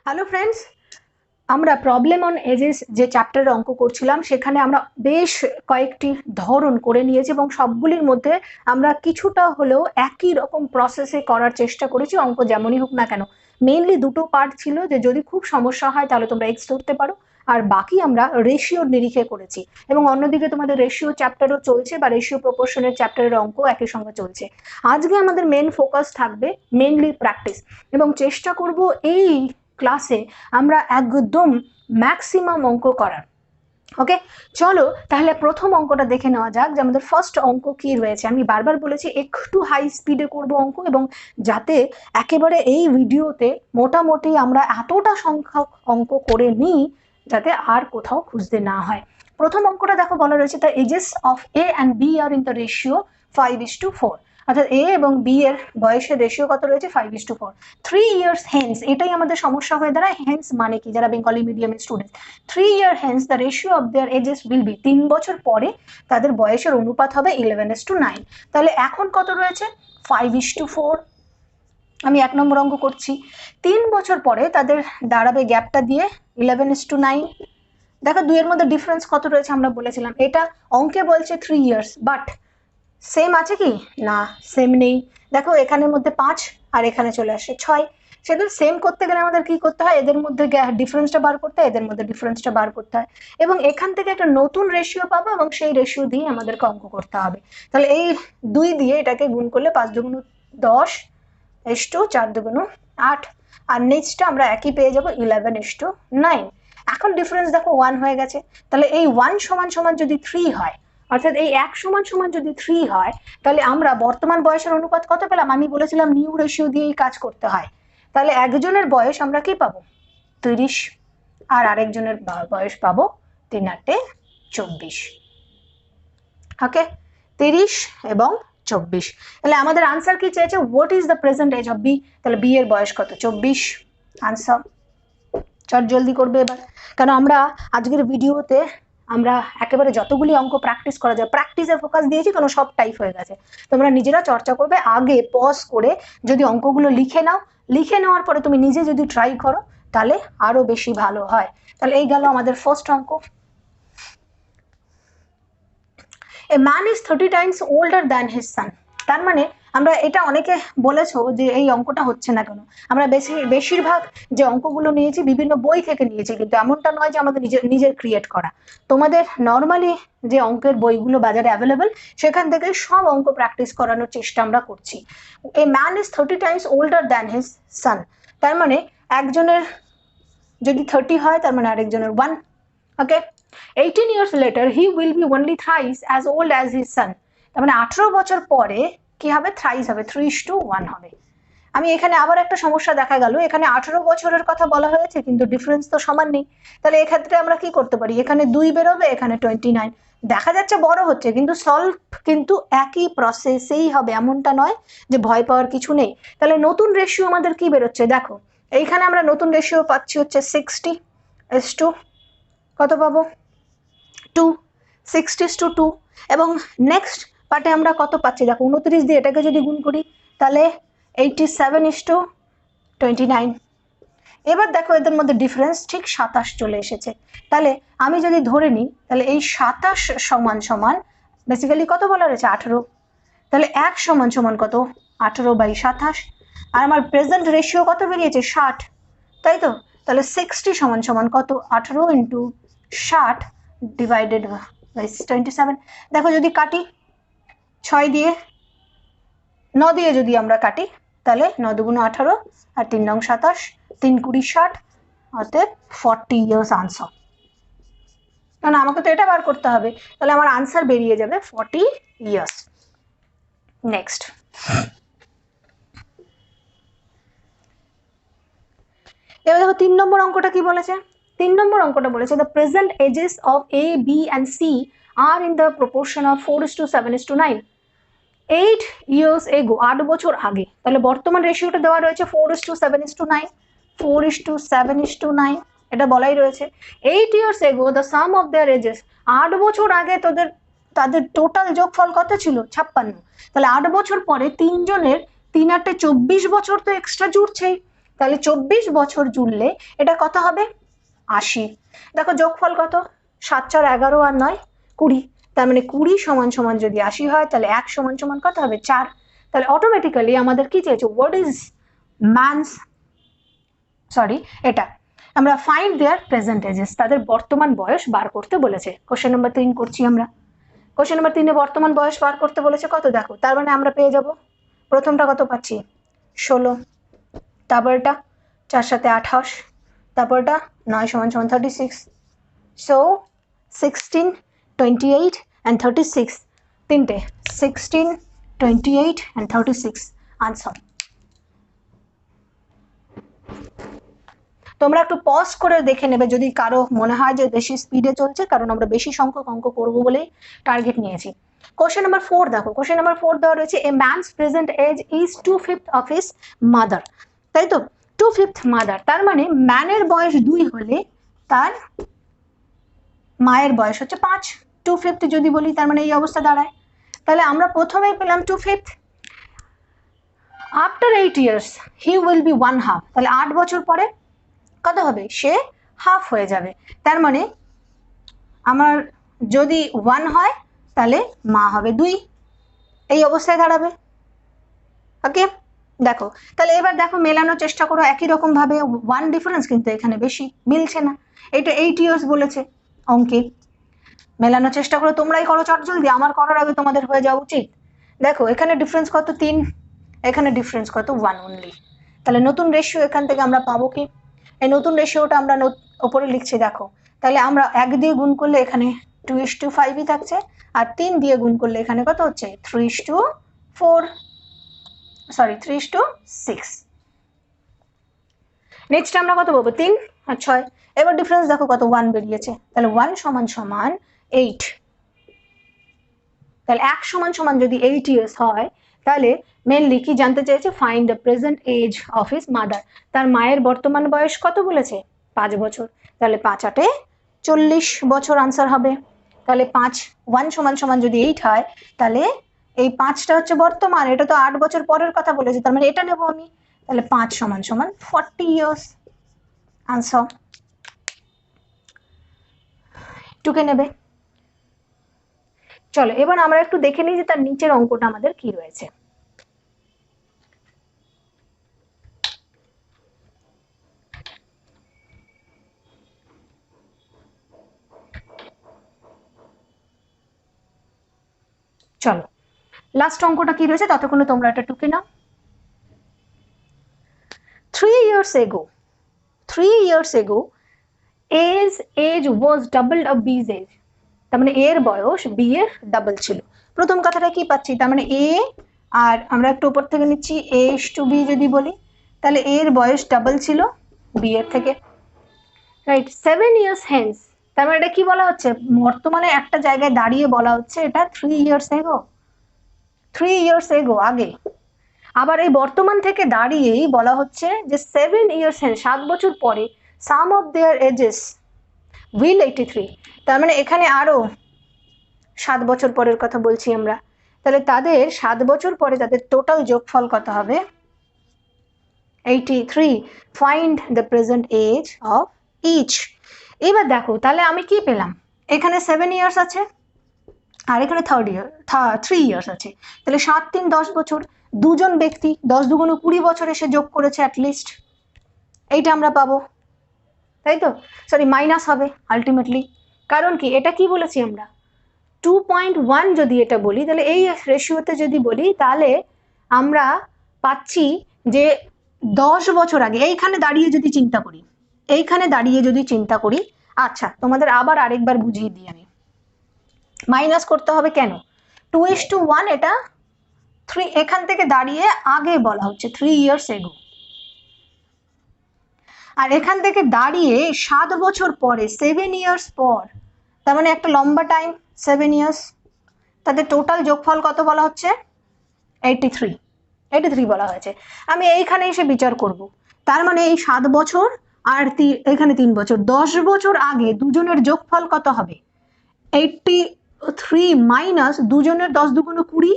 Hello friends, আমরা problem on edges যে চ্যাপ্টারের অঙ্ক করছিলাম সেখানে আমরা বেশ কয়েকটি ধরন করে নিয়েছি এবং সবগুলির মধ্যে আমরা কিছুটা হলেও একই রকম প্রসেসে করার চেষ্টা করেছি। অঙ্ক যেমনই হোক না কেন, মেইনলি দুটো পার্ট ছিল যে যদি খুব সমস্যা হয় তাহলে তোমরা এক্স ধরতে পারো, আর বাকি আমরা রেশিওর নিরিখে করেছি। এবং অন্যদিকে তোমাদের রেশিও চ্যাপ্টারও চলছে বা রেশিও প্রপোর্শনের চ্যাপ্টারের অঙ্ক একই সঙ্গে চলছে। আজকে আমাদের মেন ফোকাস থাকবে মেইনলি প্র্যাকটিস, এবং চেষ্টা করব এই ক্লাসে আমরা একদম ম্যাক্সিমাম অঙ্ক করার। ওকে, চলো তাহলে প্রথম অঙ্কটা দেখে নেওয়া যাক যে আমাদের ফার্স্ট অঙ্ক কি রয়েছে। আমি বারবার বলেছি একটু হাই স্পিডে করব অঙ্ক, এবং যাতে একেবারে এই ভিডিওতে মোটামুটি আমরা এতটা সংখ্যক অঙ্ক করে নিই যাতে আর কোথাও খুঁজতে না হয়। প্রথম অঙ্কটা দেখো, বলা রয়েছে the ages of A and B are in the ratio 5:4, অর্থাৎ এ এবং বি এর বয়সের রেশিও কত রয়েছে? 5:4। 3 years hence, এটাই আমাদের সমস্যা হয়ে দাঁড়ায়। হেন্স মানে কি, যারা বেঙ্গলি মিডিয়ামের student, 3 year hence the ratio of their ages will be, 3 বছর পরে তাদের বয়সের অনুপাত হবে 11:9। তাহলে এখন কত রয়েছে? 5:4। আমি 1 নম্বর অঙ্ক করছি। 3 বছর পরে তাদের দাঁড়াবে, গ্যাপটা দিয়ে 11:9। দেখো দুইয়ের মধ্যে ডিফারেন্স কত রয়েছে আমরা বলেছিলাম। এটা অঙ্কে বলছে 3 years, বাট সেম আছে কি না? সেম নেই। দেখো এখানের মধ্যে 5 আর এখানে চলে আসে 6। সেটা সেম করতে গেলে আমাদের কি করতে হয়? এদের মধ্যে ডিফারেন্সটা বার করতে হয়, এদের মধ্যে ডিফারেন্সটা বার করতে হয়, এবং এখান থেকে একটা নতুন রেশিও পাবো এবং সেই রেশিও দিয়ে আমাদেরকে অঙ্ক করতে হবে। তাহলে এই 2 দিয়ে এটাকে গুণ করলে 5 দুগুণ 10 ইস্টু 4 দুগুণ 8, আর নেক্সটটা আমরা একই পেয়ে যাবো 11:9। এখন ডিফারেন্স দেখো 1 হয়ে গেছে। তাহলে এই 1 সমান সমান যদি 3 হয়, অর্থাৎ এই 1 সমান সমান যদি 3 হয়, তাহলে আমরা বর্তমান বয়সের অনুপাত কত পেলাম? আমি বলেছিলাম নিউ রেশিও দিয়েই কাজ করতে হয়। তাহলে একজনের বয়স আমরা কি পাবো? 30, আর আরেকজনের বয়স পাবো 3×8 = 24। ওকে, 30 এবং 24। তাহলে আমাদের আনসার কি চেয়েছে? What is the present age of B. তাহলে বি এর বয়স কত? 24। আনসার চট জলদি করবে এবার, কারণ আমরা আজকের ভিডিওতে আমরা একেবারে যতগুলি অঙ্ক প্র্যাকটিস করা যায় প্র্যাকটিসে ফোকাস দিয়েছি, কারণ সব টাইপ হয়ে গেছে। তোমরা নিজেরা চর্চা করবে, আগে পজ করে যদি অঙ্কগুলো লিখে নাও, লিখে নেওয়ার পরে তুমি নিজে যদি ট্রাই করো তাহলে আরো বেশি ভালো হয়। তাহলে এই গেল আমাদের ফার্স্ট অঙ্ক। A man is 30 times older than his son। তার মানে আমরা এটা অনেকে বলেছো যে এই অঙ্কটা হচ্ছে না কেন। আমরা বেশিরভাগ যে অঙ্কগুলো নিয়েছি বিভিন্ন বই থেকে নিয়েছি, কিন্তু এমনটা নয় যে আমাদের নিজের ক্রিয়েট করা। তোমাদের নর্মালি যে অঙ্কের বইগুলো বাজারে অ্যাভেলেবেল, সেখান থেকে সব অঙ্ক প্র্যাকটিস করানোর চেষ্টা আমরা করছি। A man is 30 times older than his son, তার মানে একজনের যদি 30 হয় তার মানে আরেকজনের 1। ওকে, 18 years later he will be only thrice as old as his son। তার মানে 18 বছর পরে কি হবে? থ্রাইস হবে, 3:1 হবে। আমি এখানে আবার একটা সমস্যা দেখা গেল, এখানে 18 বছরের কথা বলা হয়েছে কিন্তু ডিফারেন্স তো সমান নেই। তাহলে এক্ষেত্রে আমরা কি করতে পারি? এখানে 2 বেরোবে, এখানে 29। দেখা যাচ্ছে বড় হচ্ছে, কিন্তু সলভ কিন্তু একই প্রসেসেই হবে, এমনটা নয় যে ভয় পাওয়ার কিছু নেই। তাহলে নতুন রেশিও আমাদের কি বেরোচ্ছে দেখো, এইখানে আমরা নতুন রেশিও পাচ্ছি হচ্ছে 60:2। কত পাবো? 2, 60:2। এবং নেক্সট পার্টে আমরা কত পাচ্ছি দেখো, 29 দিয়ে এটাকে যদি গুণ করি তাহলে 87:29। এবার দেখো এদের মধ্যে ডিফারেন্স ঠিক 27 চলে এসেছে। তাহলে আমি যদি ধরে নিই তাহলে এই 27 সমান সমান বেসিক্যালি কত বলা রয়েছে? 18। তাহলে 1 সমান সমান কত? 18/27। আর আমার প্রেজেন্ট রেশিও কত বেরিয়েছে? 60, তাই তো? তাহলে 60 সমান সমান কত? 18 × 60 ডিভাইডেড বাই 27। দেখো যদি কাটি 6 দিয়ে 9 দিয়ে যদি আমরা কাটি তাহলে 9 দুগুণ 18 আর 3 নং 27, 3 20 60, অতএব 40 ইয়ার্স আনসার। কারণ আমাকে তো এটা বার করতে হবে, তাহলে আমার আনসার বেরিয়ে যাবে 40 ইয়ার্স। নেক্সট, এবার দেখো 3 নম্বর অঙ্কটা কি বলেছে। 3 নম্বর অঙ্কটা বলেছে the present ages of A, B and C are in the proportion of 4:7:9। 8 years ago, 8 বছর আগে। তাহলে বর্তমান রেশিওটা দেওয়া রয়েছে 4:7:9, 4:7:9 এটা বলাই রয়েছে। 8 years ago the sum of their ages, 8 বছর আগে তাদের টোটাল যোগফল কত ছিল? 56। তাহলে 8 বছর পরে তিনজনের 3 × 8 = 24 বছর তো এক্সট্রা জুড়ছেই। তাহলে 24 বছর জুড়লে এটা কত হবে 80। দেখো যোগফল কত 7 4 11 আর 9 20, তার মানে 20 সমান সমান যদি 80 হয় তাহলে 1 সমান সমান কত হবে 4। তাহলে অটোমেটিক্যালি আমাদের কি চেয়েছে হোয়াট ইজ ম্যানস এটা আমরা ফাইন্ড দেয়ার প্রেজেন্ট এজেস, তাদের বর্তমান বয়স বার করতে বলেছে। কোশ্চেন নাম্বার 3 করছি আমরা। কোশ্চেন নাম্বার 3 এ বর্তমান বয়স বার করতে বলেছে কত দেখো, তার মানে আমরা পেয়ে যাব প্রথমটা কত পাচ্ছি 16, তারপরটা 4 7 28, তারপরটা 9 সমান সমান 36। সো 16 28 and 36 তিনটে 16 28 and 36 আনসার। তোমরা একটু পজ করে দেখে নেবে যদি কারো মনে হয় যে বেশি স্পিডে চলছে, কারণ আমরা বেশি সংখ্যক অঙ্ক করবো বলেই টার্গেট নিয়েছি। কোশ্চেন নাম্বার 4 দেখো, কোশ্চেন নাম্বার 4 দেওয়া রয়েছে a man's present age is 2/5 of his mother, তাই তো 2/5 মাদার, তার মানে ম্যানের বয়স 2 হলে তার মায়ের বয়স হচ্ছে 5, 2/5 যদি বলি তার মানে এই অবস্থা দাঁড়ায়। তাহলে আমরা প্রথমেই পেলাম 2/5। After 8 years he will be 1/2, তাহলে 8 বছর পরে কত হবে সে হাফ হয়ে যাবে। তার মানে আমার যদি 1 হয় তাহলে মা হবে 2, এই অবস্থায় দাঁড়াবে। ওকে দেখো তাহলে এবার দেখো মেলানোর চেষ্টা করো একই রকম ভাবে, 1 ডিফারেন্স কিন্তু এখানে বেশি মিলছে না, এটা 8 years বলেছে অঙ্কে। মেলানোর চেষ্টা করো, তোমরাই করো চট জলদি, আমার করার আগে তোমাদের হয়ে যাওয়া উচিত। দেখো এখানে ডিফারেন্স কত 3, এখানে ডিফারেন্স কত 1 অনলি, তাহলে নতুন রেশিও এখান থেকে আমরা পাবো কি, এই নতুন রেশিওটা আমরা উপরে লিখছি দেখো। তাহলে আমরা 1 দিয়ে গুণ করলে এখানে 2:5ই থাকছে, আর 3 দিয়ে গুণ করলে এখানে কত হচ্ছে 3:6। নেক্সট আমরা কত পাবো 3 আর 6, এবার ডিফারেন্স দেখো কত 1 বেরিয়েছে, তাহলে 1 সমান সমান 8। তাহলে 1 সমান সমান যদি 8 years হয় তাহলে মেনলি কি জানতে চেয়েছে find the present age of his mother, তার মায়ের বর্তমান বয়স কত বলেছে 5 বছর, তাহলে 5 8 40 বছর আনসার হবে। তাহলে 1 সমান সমান যদি 8 হয় তাহলে এই 5টা হচ্ছে বর্তমান, এটা তো 8 বছর পরের কথা বলেছে, তার মানে এটা নেব আমি, তাহলে 5 সমান সমান 40 years আনসার। টুকে নেবে। চলো এবার আমরা একটু দেখে নিই যে তার নিচের অঙ্কটা আমাদের কি রয়েছে। চলো লাস্ট অঙ্কটা কি রয়েছে ততক্ষণে তোমরা এটা টুকে নাও। 3 years ago A's age was doubled of B's age, তার মানে এর বয়স বি এর ডাবল ছিল। প্রথম কথাটা কি পাচ্ছি, তার মানে এ আর আমরা একটু উপর থেকে নিচ্ছি A/B যদি বলি তাহলে এর বয়স ডাবল ছিল বি এর থেকে, রাইট। 7 years hence, তার মানে এটা কি বলা হচ্ছে বর্তমানে একটা জায়গায় দাঁড়িয়ে বলা হচ্ছে এটা 3 years ago আগে, আবার এই বর্তমান থেকে দাঁড়িয়েই বলা হচ্ছে যে 7 years hence 7 বছর পরে some of their ages will 83, তার মানে এখানে আরো 7 বছর পরের কথা বলছি আমরা, তাহলে তাদের 7 বছর পরে তাদের টোটাল যোগফল কত হবে 83। Find the present age of each. এবার দেখো তাহলে আমি কি পেলাম, এখানে 7 years আছে আর এখানে 3 years আছে, তাহলে 7 3 10 বছর, দুজন ব্যক্তি 10 দুগুণ 20 বছর এসে যোগ করেছে অ্যাটলিস্ট, এইটা আমরা পাবো, তাই তো সরি মাইনাস হবে আলটিমেটলি, কারণ কি এটা কি বলেছি আমরা 2.1 যদি এটা বলি তাহলে এই রেশিওতে যদি বলি তাহলে আমরা পাচ্ছি যে 10 বছর আগে, এইখানে দাঁড়িয়ে যদি চিন্তা করি, আচ্ছা তোমাদের আবার আরেকবার বুঝিয়ে দিই আমি, মাইনাস করতে হবে কেন 2:1 এটা 3 এখান থেকে দাঁড়িয়ে আগে বলা হচ্ছে 3 years ago, আর এখান থেকে দাঁড়িয়ে 7 বছর পরে 7 years পর, তার মানে একটা লম্বা টাইম 7 years, তাদের টোটাল যোগফল কত বলা হচ্ছে 83 বলা হয়েছে। আমি এইখানে এসে বিচার করব, তার মানে এই 7 বছর আর এখানে 3 বছর 10 বছর আগে দুজনের যোগফল কত হবে 83 মাইনাস দুজনের 10 দুগুণ 20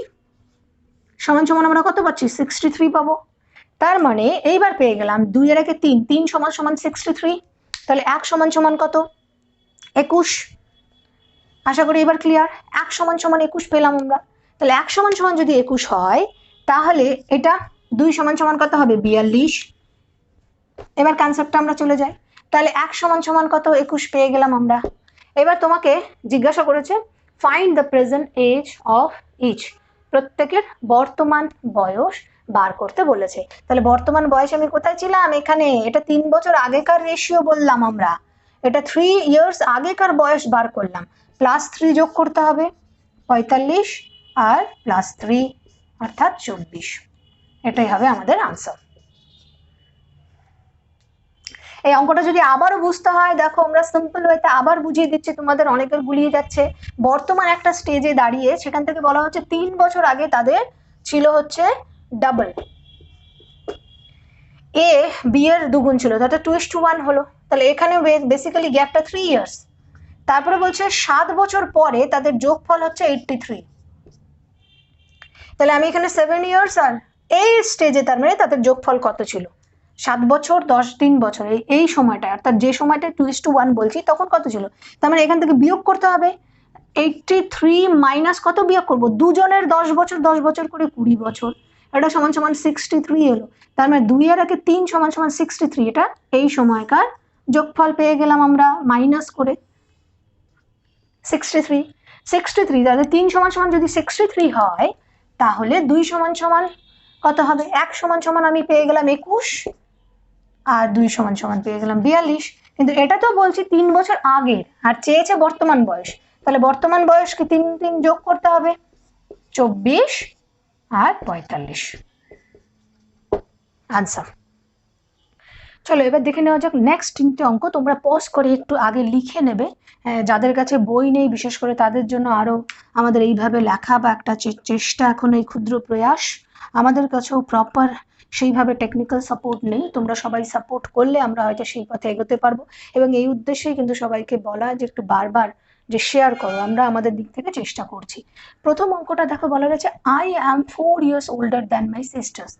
সমান সমান আমরা কত পাচ্ছি 63 পাবো। তার মানে এইবার পেয়ে গেলাম 2 এর একে 3, 3 সমান সমান 63, তাহলে 1 সমান সমান কত? 21। আশা করি এবার ক্লিয়ার। 1 সমান সমান 21 পেলাম আমরা। তাহলে 1 সমান সমান যদি 21 হয় তাহলে এটা 2 সমান সমান কত হবে? 42। এবার কনসেপ্টটা আমরা চলে যাই। তাহলে 1 সমান সমান কত? 21 পেয়ে গেলাম আমরা। এবার তোমাকে জিজ্ঞাসা করেছে find the present age of each, প্রত্যেকের বর্তমান বয়স বার করতে বলেছে। তাহলে বর্তমান বয়স আমি কোথায় ছিলাম? এখানে। এটা 3 বছর আগেকার রেশিও বললাম আমরা, এটা 3 ইয়ার্স আগেকার বয়স বার করলাম। +3 যোগ করতে হবে 45 আর +3 অর্থাৎ 24। এটাই হবে আমাদের আনসার। এই অঙ্কটা যদি আবারও বুঝতে হয়, দেখো আমরা সিম্পল ওয়েতে আবার বুঝিয়ে দিচ্ছি, তোমাদের অনেকের গুলিয়ে যাচ্ছে। বর্তমান একটা স্টেজে দাঁড়িয়ে সেখান থেকে বলা হচ্ছে 3 বছর আগে তাদের ছিল হচ্ছে ডাবল, এ বি এর দুগুণ ছিল, তাতে 2:1 হলো। তাহলে এখানে বেসিক্যালি গ্যাপটা 3 ইয়ার্স। তারপরে বলছে 7 বছর পরে তাদের যোগফল হচ্ছে 83। তাহলে আমি এখানে 7 ইয়ার্স আর এই স্টেজে তার মানে তাদের যোগফল কত ছিল? 7 বছর 10 বছর, এই সময়টা, অর্থাৎ যে সময়টা 2:1 বলছি তখন কত ছিল? তার মানে এখান থেকে বিয়োগ করতে হবে। 83 মাইনাস কত বিয়োগ করব? দুজনের 10 বছর 10 বছর করে 20 বছর, এটা সমান সমান 63 এলো। তার মানে 2 এর একে 3 সমান সমান 63, এটা এই সময়কার যোগফল পেয়ে গেলাম আমরা মাইনাস করে 63। তাহলে 3 সমান সমান যদি 63 হয় তাহলে 2 সমান সমান কত হবে? 1 সমান সমান আমি পেয়ে গেলাম 21 আর 2 সমান সমান পেয়ে গেলাম 42। কিন্তু এটা তো বলছি 3 বছর আগের, আর চেয়েছে বর্তমান বয়স। তাহলে বর্তমান বয়সকে 3 যোগ করতে হবে 24 আর 45। আনসার। চলো এবার দেখে নেওয়া যাক নেক্সট 3টে অঙ্ক। তোমরা পজ করে একটু আগে লিখে নেবে, যাদের কাছে বই নেই বিশেষ করে তাদের জন্য আরো আমাদের এইভাবে লেখা বা একটা চেষ্টা, এখন এই ক্ষুদ্র প্রয়াস। আমাদের কাছেও প্রপার সেইভাবে টেকনিক্যাল সাপোর্ট নেই, তোমরা সবাই সাপোর্ট করলে আমরা হয়তো সেই পথে এগোতে পারবো। এবং এই উদ্দেশ্যেই কিন্তু সবাইকে বলা যে একটু বারবার যে শেয়ার করো, আমরা আমাদের দিক থেকে চেষ্টা করছি। প্রথম অঙ্কটা দেখো, বলা রয়েছে I am 4 years older than my sisters।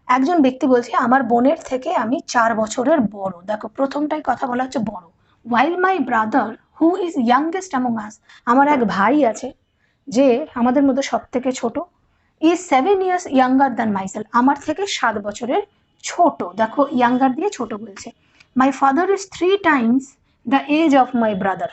একজন ব্যক্তি বলছে আমার বোনের থেকে আমি 4 বছরের বড়। দেখো প্রথমটাই কথা বলা হচ্ছে বড়। while my brother who is youngest among us, আমার এক ভাই আছে যে আমাদের মধ্যে সব থেকে ছোট, is 7 years younger than myself, আমার থেকে 7 বছরের ছোট। দেখো ইয়াঙ্গার দিয়ে ছোট বলছে। my father is 3 times the age of my brother।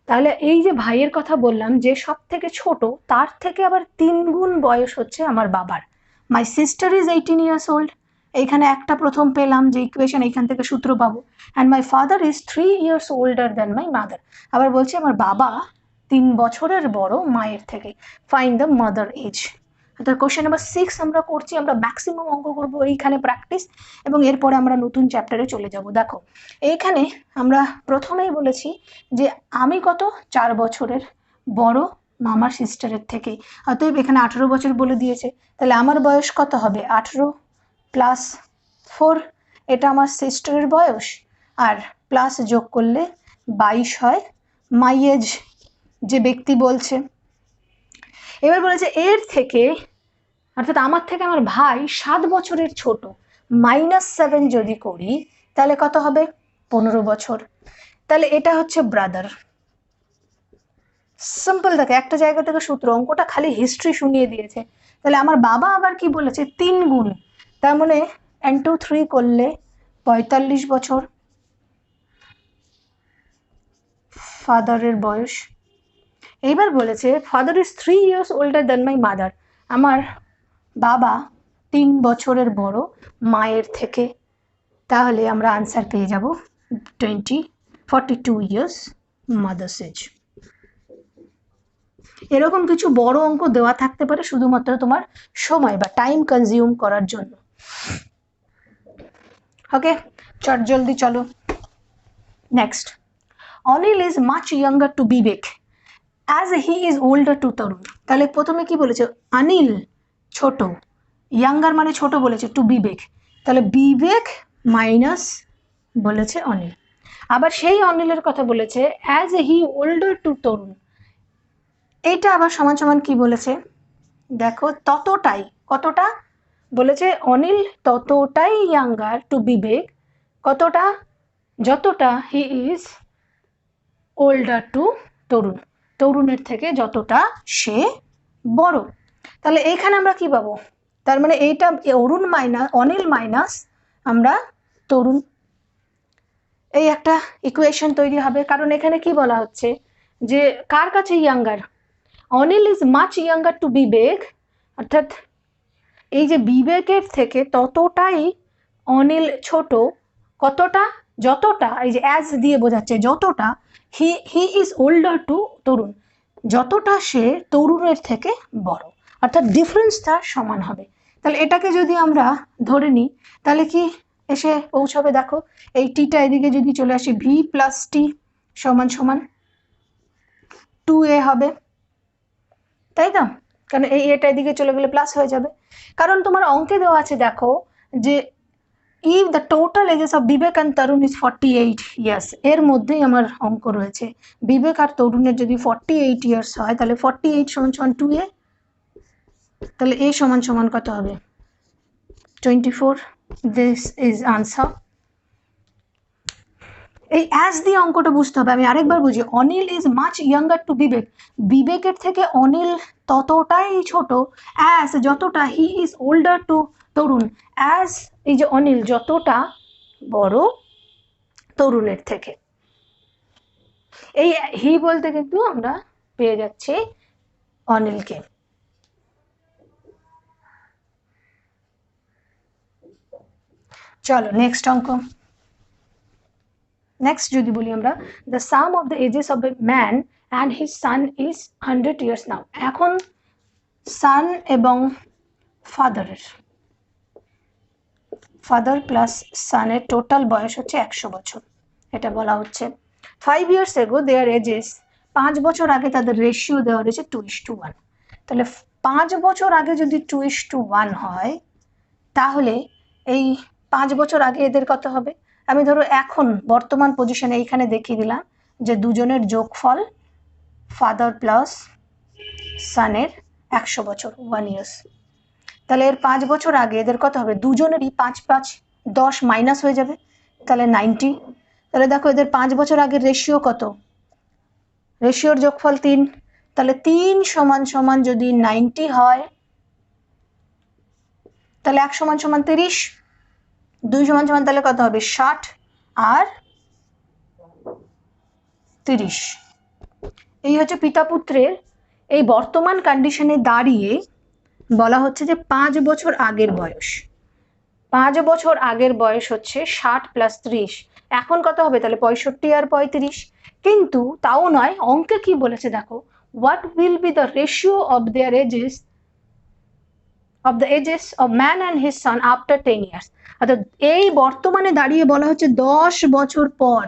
তাহলে এই যে ভাইয়ের কথা বললাম যে সব থেকে ছোট, তার থেকে আবার 3 গুণ বয়স হচ্ছে আমার বাবার। My sister is 18 years old, এইখানে একটা প্রথম পেলাম যে ইকুয়েশন, এইখান থেকে সূত্র পাবো। And my father is 3 years older than my mother। আবার বলছে আমার বাবা 3 বছরের বড় মায়ের থেকে। Find the mother age. অর্থাৎ কোশ্চেন নাম্বার 6 আমরা করছি, আমরা ম্যাক্সিমাম অঙ্ক করবো এইখানে প্র্যাকটিস, এবং এরপরে আমরা নতুন চ্যাপ্টারে চলে যাব। দেখো এইখানে আমরা প্রথমেই বলেছি যে আমি কত 4 বছরের বড় মামার সিস্টারের থেকে, অতএব এখানে 18 বছর বলে দিয়েছে। তাহলে আমার বয়স কত হবে? 18 প্লাস 4, এটা আমার সিস্টারের বয়স, আর প্লাস যোগ করলে 22 হয় মাই এজ, যে ব্যক্তি বলছে। এবার বলেছে এর থেকে, অর্থাৎ আমার থেকে আমার ভাই 7 বছরের ছোট, -7 যদি করি তাহলে কত হবে? 15 বছর। তাহলে এটা হচ্ছে ব্রাদার। সিম্পল, দেখে একটা জায়গা থেকে সূত্র, অঙ্কটা খালি হিস্ট্রি শুনিয়ে দিয়েছে। তাহলে আমার বাবা আবার কি বলেছে? 3 গুণ, তার মানে n2 3 করলে 45 বছর ফাদারের বয়স। এইবার বলেছে father is 3 years older than my mother, আমার বাবা 3 বছরের বড় মায়ের থেকে। তাহলে আমরা আনসার পেয়ে যাব 42 years মাদার্স এজ। এরকম কিছু বড় অঙ্ক দেওয়া থাকতে পারে শুধুমাত্র তোমার সময় বা টাইম কনজিউম করার জন্য। ওকে, চট জলদি চলো next. Anil is much younger to Vivek as he is older to Tarun. তাহলে প্রথমে কি বলেছে? অনিল ছোট, ইয়াঙ্গার মানে ছোট বলেছে, টু বিবেক, তাহলে বিবেক মাইনাস বলেছে অনিল। আবার সেই অনিলের কথা বলেছে অ্যাজ হি ওল্ডার টু তরুণ, এটা আবার সমান সমান কি বলেছে? দেখো ততটাই, কতটা? বলেছে অনিল ততটাই ইয়াঙ্গার টু বিবেক, কতটা, যতটা হি ইজ ওল্ডার টু তরুণ, তরুণের থেকে যতটা সে বড়। তাহলে এইখানে আমরা কি পাবো, তার মানে এইটা অরুণ মাইনাস অনিল মাইনাস আমরা তরুণ, এই একটা ইকুয়েশন তৈরি হবে। কারণ এখানে কি বলা হচ্ছে যে কার কাছে younger, Anil is much younger to Vivek, অর্থাৎ এই যে বিবেকের থেকে ততটাই অনিল ছোট, কতটা, যতটা, এই যে অ্যাজ দিয়ে বোঝাচ্ছে যতটা, হি ইজ ওল্ডার টু তরুণ, যতটা সে তরুণের থেকে বড়, অর্থাৎ ডিফারেন্স তার সমান হবে। তাহলে এটাকে যদি আমরা ধরে নিই তাহলে কি এসে পৌঁছাবে, দেখো এই টিটা এদিকে যদি চলে আসি, ভি প্লাস টি সমান সমান 2a হবে, তাই তো? কারণ এই এটা এদিকে চলে গেলে প্লাস হয়ে যাবে। কারণ তোমার অঙ্কে দেওয়া আছে দেখো যে if the total ages of Vivek and Tarun is 48 years, এর মধ্যেই আমার অঙ্ক রয়েছে। বিবেক আর তরুণের যদি 48 years হয় তাহলে 48 সমান সমান 2a, তাহলে a সমান সমান কত হবে 24, this is answer। এই অ্যাজ দিয়ে অঙ্কটা বুঝতে হবে। আমি আরেকবার বুঝি, Anil is much younger to Vivek, বিবেকের থেকে অনিল ততটাই ছোট, অ্যাজ যতটা he is older to Tarun, as এই যে অনিল যতটা বড় তরুণের থেকে। এই হি বলতে কিন্তু আমরা পেয়ে যাচ্ছি অনিলকে। চলো নেক্সট অঙ্ক। নেক্সট যদি বলি আমরা, the sum of the ages of a man and his son is 100 years now. এখন সান এবং ফাদারের, ফাদার প্লাস সানের টোটাল বয়স হচ্ছে 100 বছর, এটা বলা হচ্ছে। 5 years ago দেয়ার এজেস, 5 বছর আগে তাদের রেশিও দেওয়া রয়েছে 2:1। তাহলে 5 বছর আগে যদি 2:1 হয় তাহলে এই 5 বছর আগে এদের কত হবে। আমি ধরো এখন বর্তমান পজিশনে এইখানে দেখিয়ে দিলাম যে দুজনের যোগফল ফাদার প্লাস সানের 100 বছর, 1 years। তাহলে এর 5 বছর আগে এদের কত হবে, দুজনেরই 5 5 10 মাইনাস হয়ে যাবে, তাহলে 90। তাহলে দেখো এদের 5 বছর আগের রেশিও কত, রেশিওর যোগফল 3, তাহলে 3 সমান সমান যদি 90 হয় তাহলে 1 সমান সমান 30, 2 সমান সমান তাহলে কত হবে 60 আর 30। এই হচ্ছে পিতা পুত্রের এই বর্তমান কন্ডিশনে দাঁড়িয়ে বলা হচ্ছে যে 5 বছর আগের বয়স, 5 বছর আগের বয়স হচ্ছে 60 প্লাস 30, এখন কত হবে তাহলে 65 আর 35। কিন্তু তাও নয়, অঙ্কে কি বলেছে দেখো, what will be the ratio of their ages of the ages of man and his son after 10 years, অর্থাৎ এই বর্তমানে দাঁড়িয়ে বলা হচ্ছে 10 বছর পর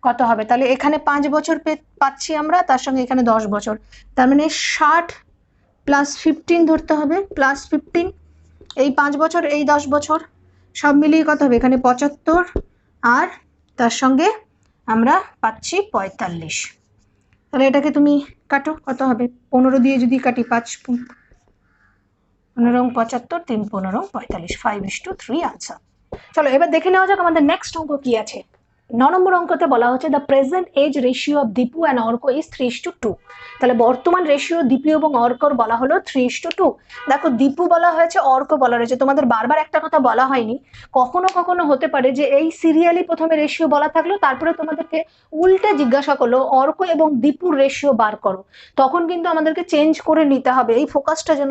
কত হবে। তাহলে এখানে 5 বছর পাচ্ছি আমরা, তার সঙ্গে এখানে 10 বছর, তার মানে 60 প্লাস 15 ধরতে হবে, প্লাস 15, এই 5 বছর এই 10 বছর সব মিলিয়ে কত হবে এখানে 75, আর তার সঙ্গে আমরা পাচ্ছি 45। তাহলে এটাকে তুমি কাটো, কত হবে 15 দিয়ে যদি কাটি 5 15 75, 3 15 45, 5:3 আনসার। চলো এবার দেখে নেওয়া যাক আমাদের নেক্সট অঙ্ক কি আছে। 9 নম্বর অঙ্কতে বলা হচ্ছে the present age ratio of Dipu and Arko is 3:2। তাহলে বর্তমান রেশিও দীপু এবং অর্কর বলা হলো 3:2। দেখো দীপু বলা হয়েছে, অর্ক বলা রয়েছে, তোমাদের বারবার একটা কথা বলা হয়নি, কখনো কখনো হতে পারে যে এই সিরিয়ালি প্রথমে রেশিও বলা থাকলো, তারপরে তোমাদেরকে উল্টে জিজ্ঞাসা করলো অর্ক এবং দীপুর রেশিও বার করো, তখন কিন্তু আমাদেরকে চেঞ্জ করে নিতে হবে, এই ফোকাসটা যেন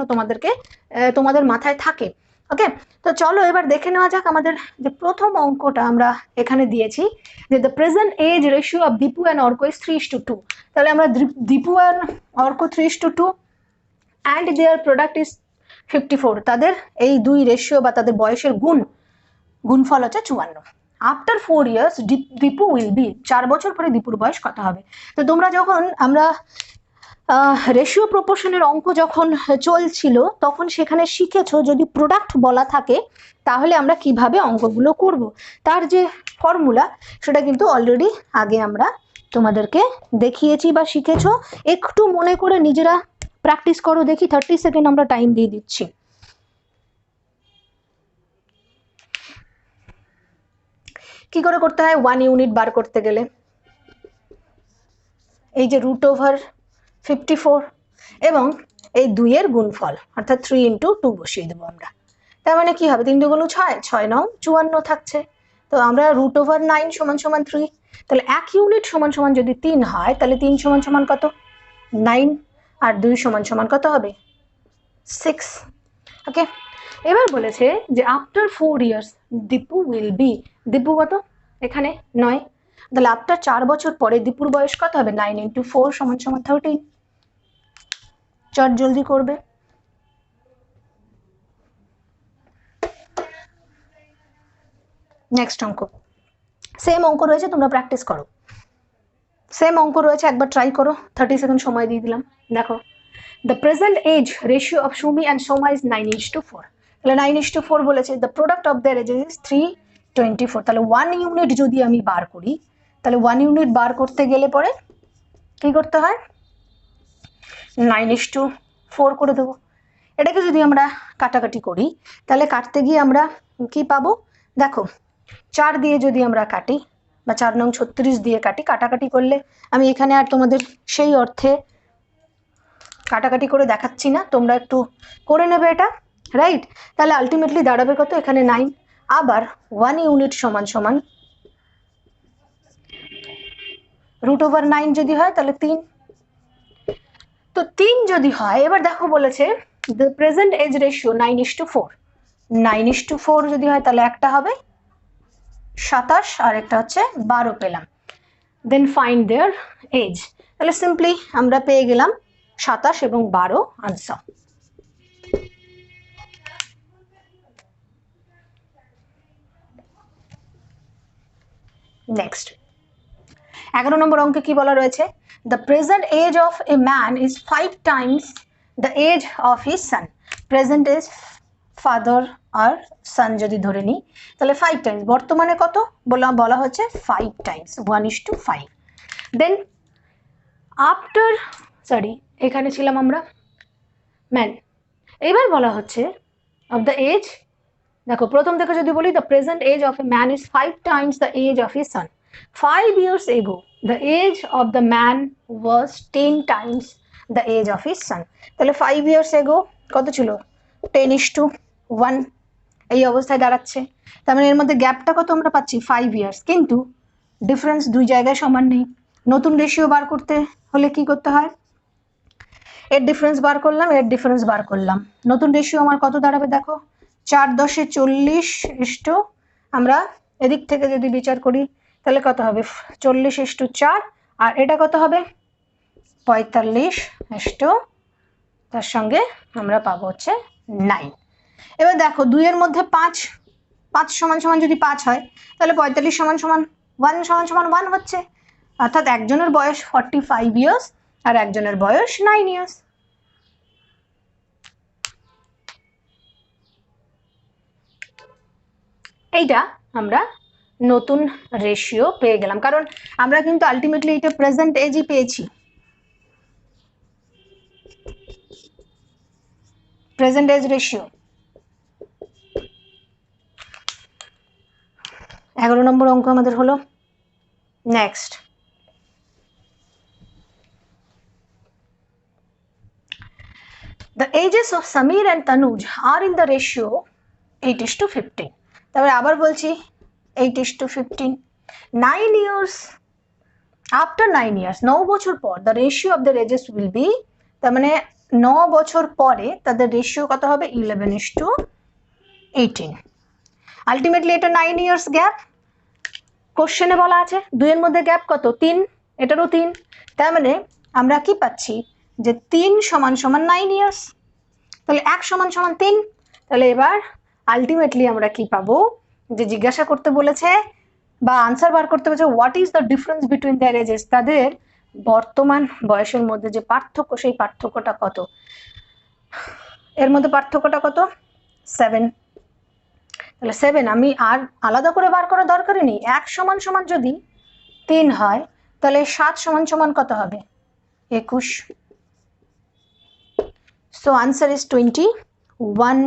তোমাদের মাথায় থাকে। ওকে, তো চলো এবার দেখে নেওয়া যাক আমাদের যে প্রথম অঙ্কটা আমরা এখানে দিয়েছি যে the present age ratio of Dipu and Arko is 3:2। তাহলে আমরা Dipu and Arko 3:2 and their product is 54, তাদের এই দুই রেশিও বা তাদের বয়সের গুণফল হচ্ছে 54। After 4 years Dipu will be, 4 বছর পরে দীপুর বয়স কত হবে। তো তোমরা যখন আমরা রেশিও প্রপোর্শনের অঙ্ক যখন চলছিল তখন সেখানে শিখেছো যদি প্রোডাক্ট বলা থাকে তাহলে আমরা কিভাবে অঙ্কগুলো করব, তার যে ফর্মুলা সেটা কিন্তু অলরেডি আগে আমরা তোমাদেরকে দেখিয়েছি বা শিখেছো। একটু মনে করে নিজেরা প্র্যাকটিস করো, দেখি 30 সেকেন্ড আমরা টাইম দিয়ে দিচ্ছি। কি করে করতে হয়? 1 ইউনিট বার করতে গেলে এই যে √54 এবং এই 2 এর গুণফল অর্থাৎ 3 × 2 বসিয়ে দেবো আমরা। তার মানে কি হবে? 3 × 2 = 6, 6 9 54 থাকছে। তো আমরা √9 = 3, তাহলে 1 ইউনিট সমান যদি 3 হয় তাহলে 3 সমান কত? 9 আর 2 সমান কত হবে? 6। ওকে, এবার বলেছে যে after 4 years Dipu will be, Dipu কত এখানে 9, তাহলে আফটার 4 বছর পরে দীপুর বয়স কত হবে? 9 × 4 = 13। চট জলদি করবে। নেক্সট অঙ্ক, সেম অঙ্ক রয়েছে, তোমরা প্র্যাকটিস করো। সেম অঙ্ক রয়েছে, একবার ট্রাই করো। 30 সেকেন্ড সময় দিয়ে দিলাম। দেখো, the present age ratio of Sumi and Soma is 9:4। তাহলে 9:4 বলেছে। The product of their ages is 324। তাহলে 1 ইউনিট যদি আমি বার করি, তাহলে 1 ইউনিট বার করতে গেলে পরে কি করতে হয়? 9:4 করে দেবো। এটাকে যদি আমরা কাটাকাটি করি তাহলে কাটতে গিয়ে আমরা কি পাবো? দেখো, 4 দিয়ে যদি আমরা কাটি বা 4 নং 36 দিয়ে কাটি, কাটাকাটি করলে আমি এখানে আর তোমাদের সেই অর্থে কাটাকাটি করে দেখাচ্ছি না, তোমরা একটু করে নেবে এটা, রাইট? তাহলে আলটিমেটলি দাঁড়াবে কত? এখানে 9। আবার 1 ইউনিট সমান √9 যদি হয় তাহলে 3। তো 3 যদি হয়, এবার দেখো বলেছে দ্য প্রেজেন্ট এজ রেশিও 9:4। 9:4 যদি হয় তাহলে একটা হবে 27 আর একটা হচ্ছে 12 পেলাম। Then find their age. তাহলে সিম্পলি আমরা পেয়ে গেলাম 27 এবং 12 আনসার। নেক্সট 11 নম্বর অঙ্কে কি বলা রয়েছে? The present age of a man is 5 times the age of his son. Present age father আর সান যদি ধরে নিই তাহলে 5 টাইমস, বর্তমানে কত বলা হচ্ছে? 5 টাইমস, 1:5। দেন আফটার, সরি এখানে ছিলাম আমরা ম্যান। এবার বলা হচ্ছে অফ দ্য এজ, দেখো প্রথম থেকে যদি বলি the present age of a man is 5 times the age of his son. 5 years ago the age of the man was 10 times the age of his son। তাহলে 5 years ago কত ছিল? 10:1 এই অবস্থায় দাঁড়াচ্ছে। তার মানে এর মধ্যে গ্যাপটা কত আমরা পাচ্ছি? 5 years, কিন্তু ডিফারেন্স দুই জায়গায় সমান নেই। নতুন রেশিও বার করতে হলে কি করতে হয়? এর ডিফারেন্স বার করলাম, এর ডিফারেন্স বার করলাম। নতুন রেশিও আমার কত দাঁড়াবে? দেখো, 4 10 40 ইষ্ট, আমরা এদিক থেকে যদি বিচার করি তাহলে কত হবে? 40:4। আর এটা কত হবে? 45 ইষ্ট, তার সঙ্গে আমরা পাবো হচ্ছে 9। এবার দেখো 2 এর মধ্যে 5 সমান যদি 5 হয় তাহলে 45 সমান 1 হচ্ছে, অর্থাৎ একজনের বয়স 45 ইয়ার্স আর একজনের বয়স 9 ইয়ার্স। এইটা আমরা নতুন রেশিও পেয়ে গেলাম, কারণ আমরা কিন্তু আলটিমেটলি এটা প্রেজেন্ট এজই পেয়েছি। প্রেজেন্ট এজ রেশিও 11 নম্বর অঙ্ক আমাদের হলো। Next, the ages of Samir and Tanuj are in the ratio 8:15। তারপরে আবার বলছি 8:15। 9 years, after 9 years 9 বছর পর the ratio of their ages will be, তার মানে 9 বছর পরে তাদের রেশিও কত হবে? 11:18। আলটিমেটলি এটা 9 years গ্যাপ। কোশ্চেনে বলা আছে 2 এর মধ্যে গ্যাপ কত? 3, এটারও 3। তার মানে আমরা কি পাচ্ছি? যে 3 সমান 9 ইয়ার্স, তাহলে 1 সমান 3। তাহলে এবার আলটিমেটলি আমরা কি পাবো? যে জিজ্ঞাসা করতে বলেছে বা আনসার বার করতে বলেছে, what is the difference between their ages, তাদের বর্তমান বয়সের মধ্যে যে পার্থক্য, সেই পার্থক্যটা কত? এর মধ্যে পার্থক্যটা কত? 7। তাহলে 7 আমি আর আলাদা করে বার করার দরকারই নেই। 1 সমান যদি 3 হয় তাহলে 7 সমান কত হবে? 21। So answer is 21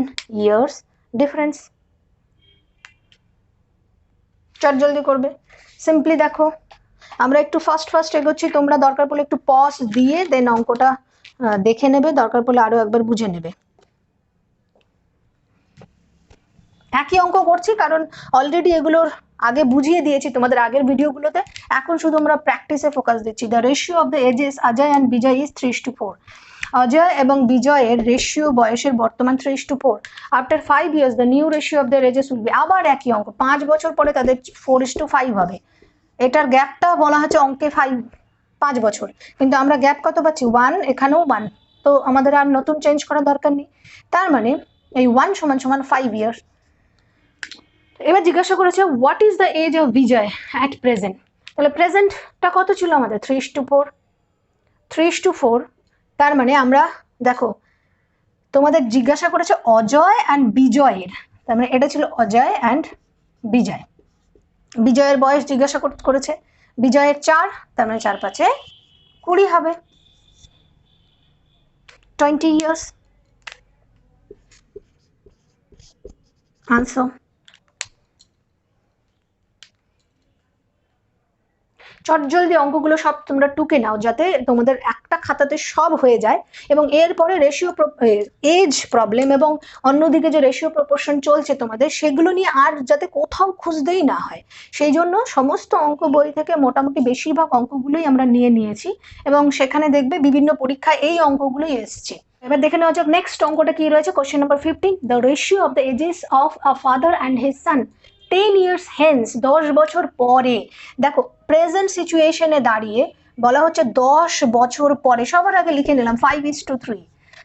years difference. চট জলদি করবে। সিম্পলি দেখো, আমরা একটু ফাস্ট এগোচ্ছি, তোমরা দরকার পড়লে একটু পজ দিয়ে দেন অঙ্কটা দেখে নেবে, দরকার পড়লে আরো একবার বুঝে নেবে। একই অঙ্ক করছি কারণ অলরেডি এগুলোর আগে বুঝিয়ে দিয়েছি তোমাদের আগের ভিডিওগুলোতে, এখন শুধু আমরা প্র্যাকটিসে ফোকাস দিচ্ছি। The ratio of the ages Ajay and Bijoy is 3:4। Ajay এবং বিজয়ের রেশিও বয়সের বর্তমান 3:4। After 5 years the new ratio of the ages will be, আবার একই অঙ্ক, 5 বছর পরে তাদের 4:5 হবে। এটার গ্যাপটা বলা হচ্ছে অঙ্কে 5 বছর, কিন্তু আমরা গ্যাপ কত পাচ্ছি 1, এখানেও 1, তো আমাদের আর নতুন চেঞ্জ করার দরকার নেই। তার মানে এই 1 = 5 years। এবার জিজ্ঞাসা করেছে what is the age of Bijoy at present. তাহলে প্রেজেন্টটা কত ছিল আমাদের 3:4, 3:4। তার মানে আমরা দেখো তোমাদের জিজ্ঞাসা করেছে অজয় অ্যান্ড বিজয়ের, তার মানে এটা ছিল অজয় অ্যান্ড বিজয়। বিজয়ের বয়স জিজ্ঞাসা করেছে, বিজয়ের 4, তার মানে 4 5 20 হবে, 20 years আনসার। চট জলদি অঙ্কগুলো সব তোমরা টুকে নাও যাতে তোমাদের একটা খাতাতে সব হয়ে যায়, এবং এরপরে রেশিও এজ প্রবলেম এবং অন্যদিকে যে রেশিও প্রপোর্শন চলছে তোমাদের সেগুলো নিয়ে আর যাতে কোথাও খুঁজতেই না হয়, সেই জন্য সমস্ত অঙ্ক বই থেকে মোটামুটি বেশিরভাগ অঙ্কগুলোই আমরা নিয়েছি, এবং সেখানে দেখবে বিভিন্ন পরীক্ষায় এই অঙ্কগুলোই এসছে। এবার দেখে নেওয়া যাক নেক্সট অঙ্কটা কি রয়েছে। Question number 15, the ratio of the ages of a father and his son 10 years hence, 10 বছর পরে। দেখো প্রেজেন্ট সিচুয়েশনে দাঁড়িয়ে বলা হচ্ছে 10 বছর পরে, সবার আগে লিখে নিলাম 5:3,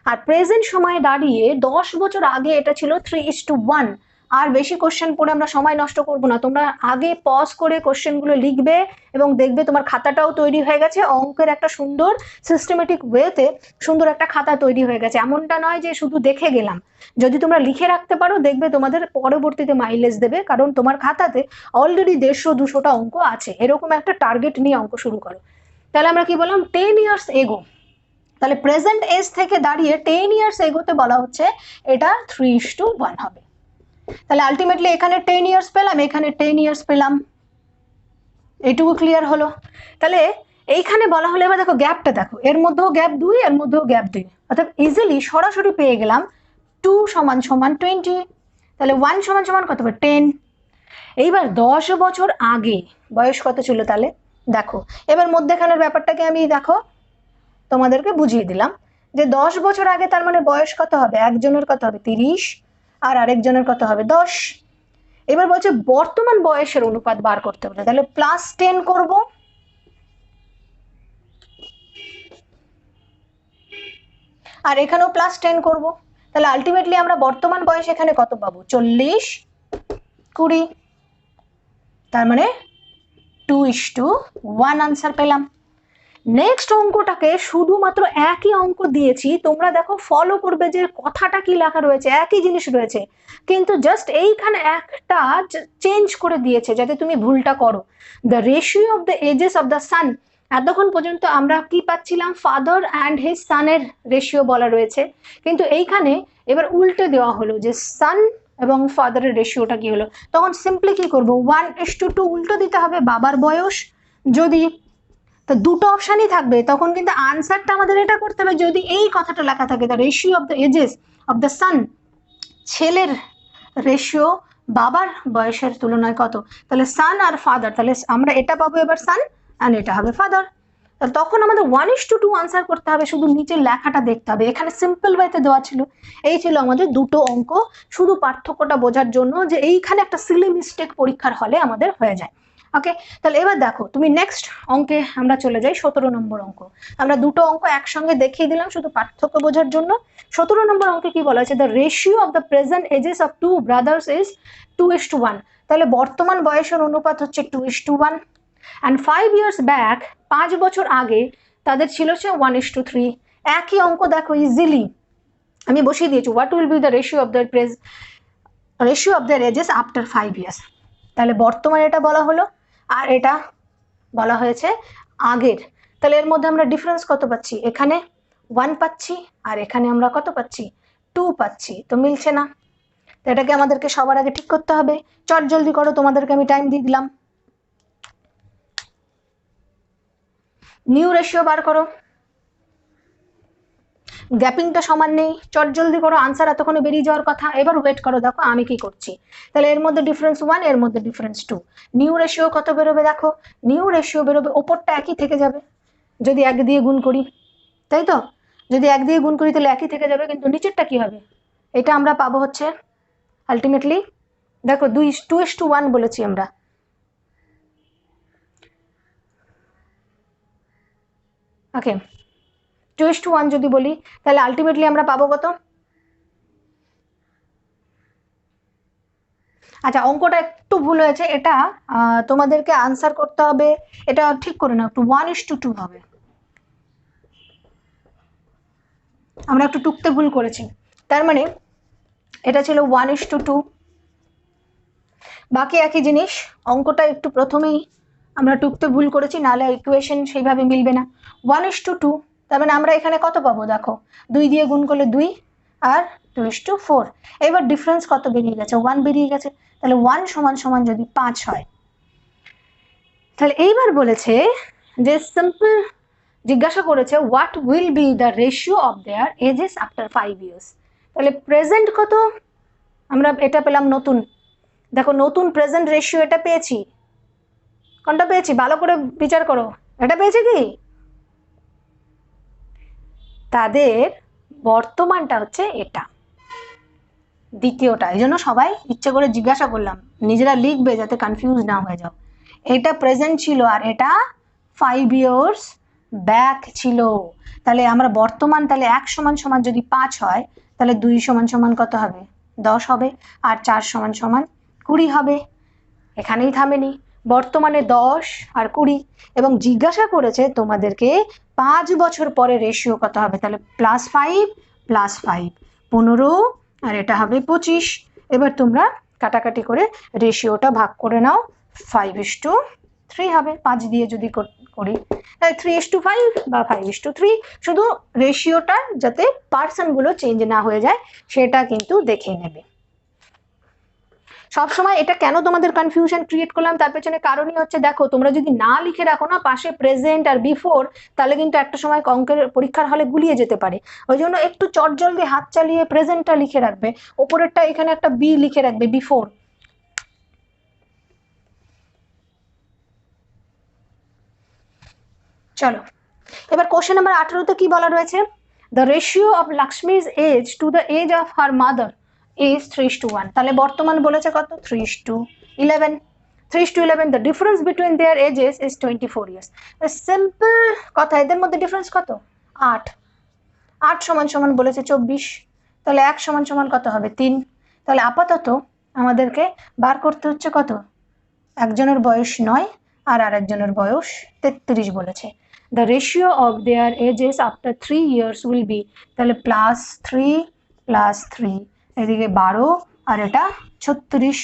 আর প্রেজেন্ট সময়ে দাঁড়িয়ে 10 বছর আগে এটা ছিল 3:1। আর বেশি কোশ্চেন পড়ে আমরা সময় নষ্ট করব না, তোমরা আগে পজ করে কোশ্চেনগুলো লিখবে এবং দেখবে তোমার খাতাটাও তৈরি হয়ে গেছে, অঙ্কের একটা সুন্দর সিস্টেমেটিক ওয়েতে সুন্দর একটা খাতা তৈরি হয়ে গেছে। এমনটা নয় যে শুধু দেখে গেলাম, যদি তোমরা লিখে রাখতে পারো দেখবে তোমাদের পরবর্তীতে মাইলেজ দেবে, কারণ তোমার খাতাতে অলরেডি 150-200টা অঙ্ক আছে। এরকম একটা টার্গেট নিয়ে অঙ্ক শুরু করো। তাহলে আমরা কি বললাম 10 years এগো, তাহলে প্রেজেন্ট এজ থেকে দাঁড়িয়ে 10 years এগোতে বলা হচ্ছে এটা 3:1 হবে। তাহলে আলটিমেটলি এখানে 10 years পেলাম, এখানে 10 years পেলাম, এইটুকু ক্লিয়ার হলো। তাহলে এইখানে বলা হলো, এবার দেখো গ্যাপটা দেখো, এর মধ্যেও গ্যাপ 2, এর মধ্যেও গ্যাপ 2, অর্থাৎ ইজিলি সরাসরি পেয়ে গেলাম 2 = 20, তাহলে 1 = কত হবে 10। এইবার 10 বছর আগে বয়স কত ছিল, তাহলে দেখো এবার মধ্যেখানের ব্যাপারটাকে আমি দেখো তোমাদেরকে বুঝিয়ে দিলাম যে 10 বছর আগে তার মানে বয়স কত হবে, একজনের কত হবে 30 আর আরেকজনের কত হবে 10। এবার বলছে বর্তমান বয়সের অনুপাত বার করতে হবে, তাহলে +10 করব, আর এখানেও +10 করব, তাহলে আলটিমেটলি আমরা বর্তমান বয়স এখানে কত পাবো 40:20, তার মানে 2:1 আনসার পেলাম। নেক্সট অঙ্কটাকে শুধুমাত্র একই অঙ্ক দিয়েছি, তোমরা দেখো ফলো করবে যে কথাটা কি লেখা রয়েছে, একই জিনিস রয়েছে, কিন্তু জাস্ট এইখানে একটা চেঞ্জ করে দিয়েছে যাতে তুমি ভুলটা করো। The ratio of the ages of the son, এতক্ষণ পর্যন্ত আমরা কি পাচ্ছিলাম ফাদার অ্যান্ড হিজ সানের রেশিও বলা রয়েছে, কিন্তু এইখানে এবার উল্টে দেওয়া হলো যে সান এবং ফাদারের রেশিওটা কি হলো, তখন সিম্পলি কি করবো 1:2 উল্টো দিতে হবে বাবার বয়স। যদি তো দুটো অপশানই থাকবে, তখন কিন্তু আনসারটা আমাদের এটা করতে হবে যদি এই কথাটা লেখা থাকে the ratio of the ages of the son, ছেলের রেশিও বাবার বয়সের তুলনায় কত, তাহলে সান আর ফাদার, তাহলে আমরা এটা পাবো এবার সান অ্যান্ড এটা হবে ফাদার। তাহলে তখন আমাদের 1:2 আনসার করতে হবে, শুধু নিচের লেখাটা দেখতে হবে, এখানে সিম্পল ওয়েতে দেওয়া ছিল। এই ছিল আমাদের দুটো অঙ্ক, শুধু পার্থক্যটা বোঝার জন্য যে এইখানে একটা সিলি মিস্টেক পরীক্ষার হলে আমাদের হয়ে যায়। ওকে, তাহলে এবার দেখো তুমি নেক্সট অঙ্কে আমরা চলে যাই, 17 নম্বর অঙ্ক। আমরা দুটো অঙ্ক একসঙ্গে দেখিয়ে দিলাম শুধু পার্থক্য বোঝার জন্য। 17 নম্বর অঙ্কে কি বলা হয়েছে, the ratio of the present ages of 2 brothers is 2:1, তাহলে বর্তমান বয়সের অনুপাত হচ্ছে 2:1, অ্যান্ড 5 years ব্যাক, 5 বছর আগে তাদের ছিল হচ্ছে 1:3। একই অঙ্ক দেখো ইজিলি আমি বসিয়ে দিয়েছি, what will be the ratio of the ages after 5 years। তাহলে বর্তমানে এটা বলা হলো আর এটা বলা হয়েছে আগের, তাহলে এর মধ্যে আমরা ডিফারেন্স কত পাচ্ছি, এখানে 1 পাচ্ছি আর এখানে আমরা কত পাচ্ছি 2 পাচ্ছি, তো মিলছে না। তো এটাকে আমাদেরকে সবার আগে ঠিক করতে হবে। চট জলদি করো, তোমাদেরকে আমি টাইম দিয়ে দিলাম। নিউ রেশিও বার করো। গ্যাপিংটা সমান নেই, চট জলদি করো, আনসার এতক্ষণে বেরিয়ে যাওয়ার কথা। এবার ওয়েট করো, দেখো আমি কি করছি। তাহলে এর মধ্যে ডিফারেন্স 1, এর মধ্যে ডিফারেন্স 2। নিউ রেশিও কত বেরোবে দেখো, নিউ রেশিও বেরোবে, ওপরটা একই থেকে যাবে যদি 1 দিয়ে গুণ করি, তাই তো? যদি 1 দিয়ে গুণ করি তাহলে একই থেকে যাবে, কিন্তু নিচেরটা কি হবে? এটা আমরা পাবো হচ্ছে আলটিমেটলি, দেখো 2:1 বলেছি আমরা। ওকে, 2:1 যদি বলি তাহলে আলটিমেটলি আমরা পাবো কত? আচ্ছা, অঙ্কটা একটু ভুল হয়েছে, এটা তোমাদেরকে আনসার করতে হবে, এটা ঠিক করে নাও, একটু 1:2 হবে। আমরা একটু টুকতে ভুল করেছি, তার মানে এটা ছিল 1:2। বাকি একই জিনিস, অঙ্কটা একটু প্রথমেই আমরা টুকতে ভুল করেছি, নাহলে ইকুয়েশন সেইভাবে মিলবে না। 1:2, তার মানে আমরা এখানে কত পাবো দেখো, 2 দিয়ে গুণ করলে 2 আর 2:4। এবার ডিফারেন্স কত বেরিয়ে গেছে? 1 বেরিয়ে গেছে। তাহলে 1 সমান সমান যদি 5 হয়, তাহলে এইবার বলেছে যে সিম্পল জিজ্ঞাসা করেছে what will be the ratio of their ages after 5 years. তাহলে প্রেজেন্ট কত, আমরা এটা পেলাম নতুন, দেখো নতুন প্রেজেন্ট রেশিও এটা পেয়েছি। কোনটা পেয়েছি ভালো করে বিচার করো, এটা পেয়েছি কি? তাদের বর্তমানটা হচ্ছে এটা, দ্বিতীয়টা। এই জন্য সবাই ইচ্ছে করে জিজ্ঞাসা করলাম, নিজেরা লিখবে যাতে কনফিউজ না হয়ে যাও। এটা প্রেজেন্ট ছিল আর এটা 5 ইয়ার্স ব্যাক ছিল। তাহলে আমরা বর্তমান, তাহলে 1 সমান সমান যদি 5 হয়, তাহলে 2 সমান সমান কত হবে? 10 হবে, আর 4 সমান সমান 20 হবে। এখানেই থামেনি, বর্তমানে 10 আর 20, এবং জিজ্ঞাসা করেছে তোমাদেরকে 5 বছর পরে রেশিও কত হবে। তাহলে +5 +5 15, আর এটা হবে 25। এবার তোমরা কাটাকাটি করে রেশিওটা ভাগ করে নাও, 5:3 হবে। 5 দিয়ে যদি করি তাহলে 3:5 বা 5:3, শুধু রেশিওটা যাতে পার্সনগুলো চেঞ্জ না হয়ে যায় সেটা কিন্তু দেখে নেবে। সবসময় এটা কেন তোমাদের কনফিউশন ক্রিয়েট করলাম, তার পেছনে কারণই হচ্ছে, দেখো তোমরা যদি না লিখে রাখো না পাশে প্রেজেন্ট আর বিফোর, তাহলে কিন্তু একটা সময় অঙ্কের পরীক্ষার হলে গুলিয়ে যেতে পারে। ওই জন্য একটু চটজলদি হাত চালিয়ে প্রেজেন্টটা লিখে রাখবে, ওপরেরটা এখানে একটা বি লিখে রাখবে, বিফোর। চলো এবার কোশ্চেন নাম্বার 18-তে কি বলা রয়েছে, the ratio of Lakshmi's age to the age of her mother is 3:1। তাহলে বর্তমান বলেছে কত? 3:11। 3:11, the difference between their ages is 24 years। Simple কথা, এদের মধ্যে ডিফারেন্স কত? 8। 8 সমান সমান বলেছে 24, তাহলে 1 সমান সমান কত হবে? 3। তাহলে আপাতত আমাদেরকে বার করতে হচ্ছে কত? একজনের বয়স 9 আর আরেকজনের বয়স 33 বলেছে। The ratio of their ages after 3 years will be, তাহলে +3 +3, এদিকে 12 আর এটা 36।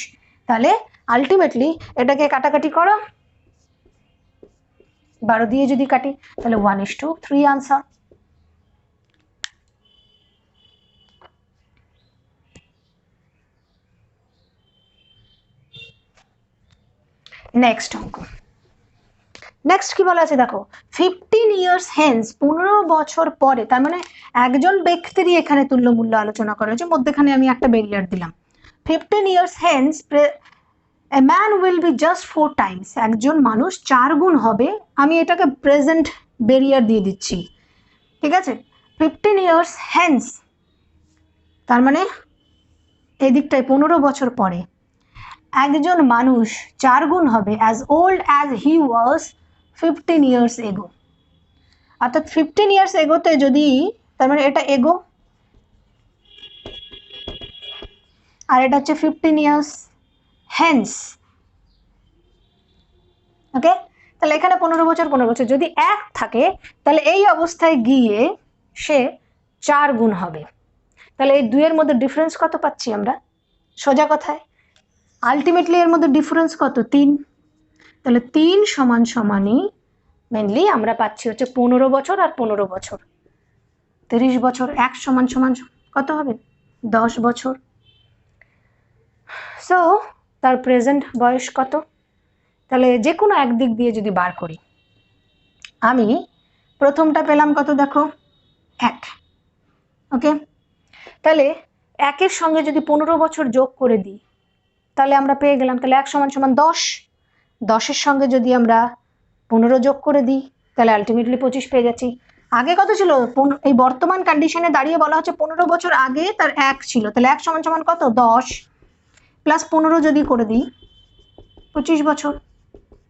তাহলে আলটিমেটলি এটাকে কাটাকাটি করো, 12 দিয়ে যদি কাটি তাহলে 1:3 আনসার। নেক্সট অঙ্ক, নেক্সট কি বলা আছে দেখো, 15 ইয়ার্স হেন্স, 15 বছর পরে, তার মানে একজন ব্যক্তিরই এখানে তুল্যমূল্য আলোচনা করা হয়েছে, মধ্যেখানে আমি একটা ব্যারিয়ার দিলাম। 15 years hence a man will be just 4 times, একজন মানুষ 4 গুণ হবে, আমি এটাকে প্রেজেন্ট ব্যারিয়ার দিয়ে দিচ্ছি, ঠিক আছে? 15 ইয়ার্স হেন্স, তার মানে এই দিকটায় 15 বছর পরে একজন মানুষ 4 গুণ হবে as old as he was 15 years ago। অর্থাৎ 15 ইয়ার্স এগোতে যদি, তার মানে এটা এগো আর এটা হচ্ছে 15 ইয়ার্স হেন্স, ওকে? তাহলে এখানে 15 বছর 15 বছর যদি 1 থাকে, তাহলে এই অবস্থায় গিয়ে সে 4 গুণ হবে। তাহলে এই দুইয়ের মধ্যে ডিফারেন্স কত পাচ্ছি আমরা? সোজা কথায় আলটিমেটলি এর মধ্যে ডিফারেন্স কত? 3। তাহলে 3 সমান সমানই মেনলি আমরা পাচ্ছি হচ্ছে 15 বছর আর 15 বছর, 30 বছর। 1 সমান সমান কত হবে? 10 বছর। সো তার প্রেজেন্ট বয়স কত? তাহলে যে কোনো একদিক দিয়ে যদি বার করি, আমি প্রথমটা পেলাম কত দেখো, 1। ওকে, তাহলে 1-এর সঙ্গে যদি 15 বছর যোগ করে দিই তাহলে আমরা পেয়ে গেলাম, তাহলে 1 সমান সমান 10। 10-এর সঙ্গে যদি আমরা 15 যোগ করে দিই তাহলে আলটিমেটলি 25 পেয়ে যাচ্ছি। আগে কত ছিল? এই বর্তমান কন্ডিশনে দাঁড়িয়ে বলা হচ্ছে 15 বছর আগে তার 1 ছিল, তাহলে 1 সমান সমান কত? 10 প্লাস 15 যদি করে দিই 25 বছর,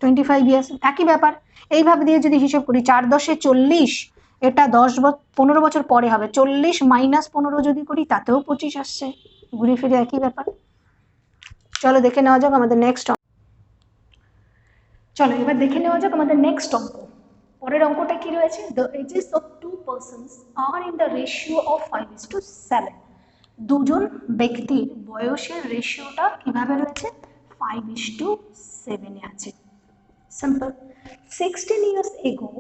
25 ইয়ার্স, একই ব্যাপার। এইভাবে দিয়ে যদি হিসেব করি 4 10-এ 40, এটা 15 বছর পরে হবে। 40 মাইনাস 15 যদি করি তাতেও 25 আসছে, ঘুরে ফিরে একই ব্যাপার। চলো দেখে নেওয়া যাক আমাদের নেক্সট অঙ্ক। চলো এবার দেখে নেওয়া যাক আমাদের নেক্সট অঙ্ক। পরের অঙ্কটা কি রয়েছে? দ্য এজেস অফ 2 persons আর ইন দ্য রেশিও অফ 5:7। দুজন ব্যক্তির বয়সের রেশিওটা কিভাবে রয়েছে? 5:7 আছে। সিম্পল। 16 years ago,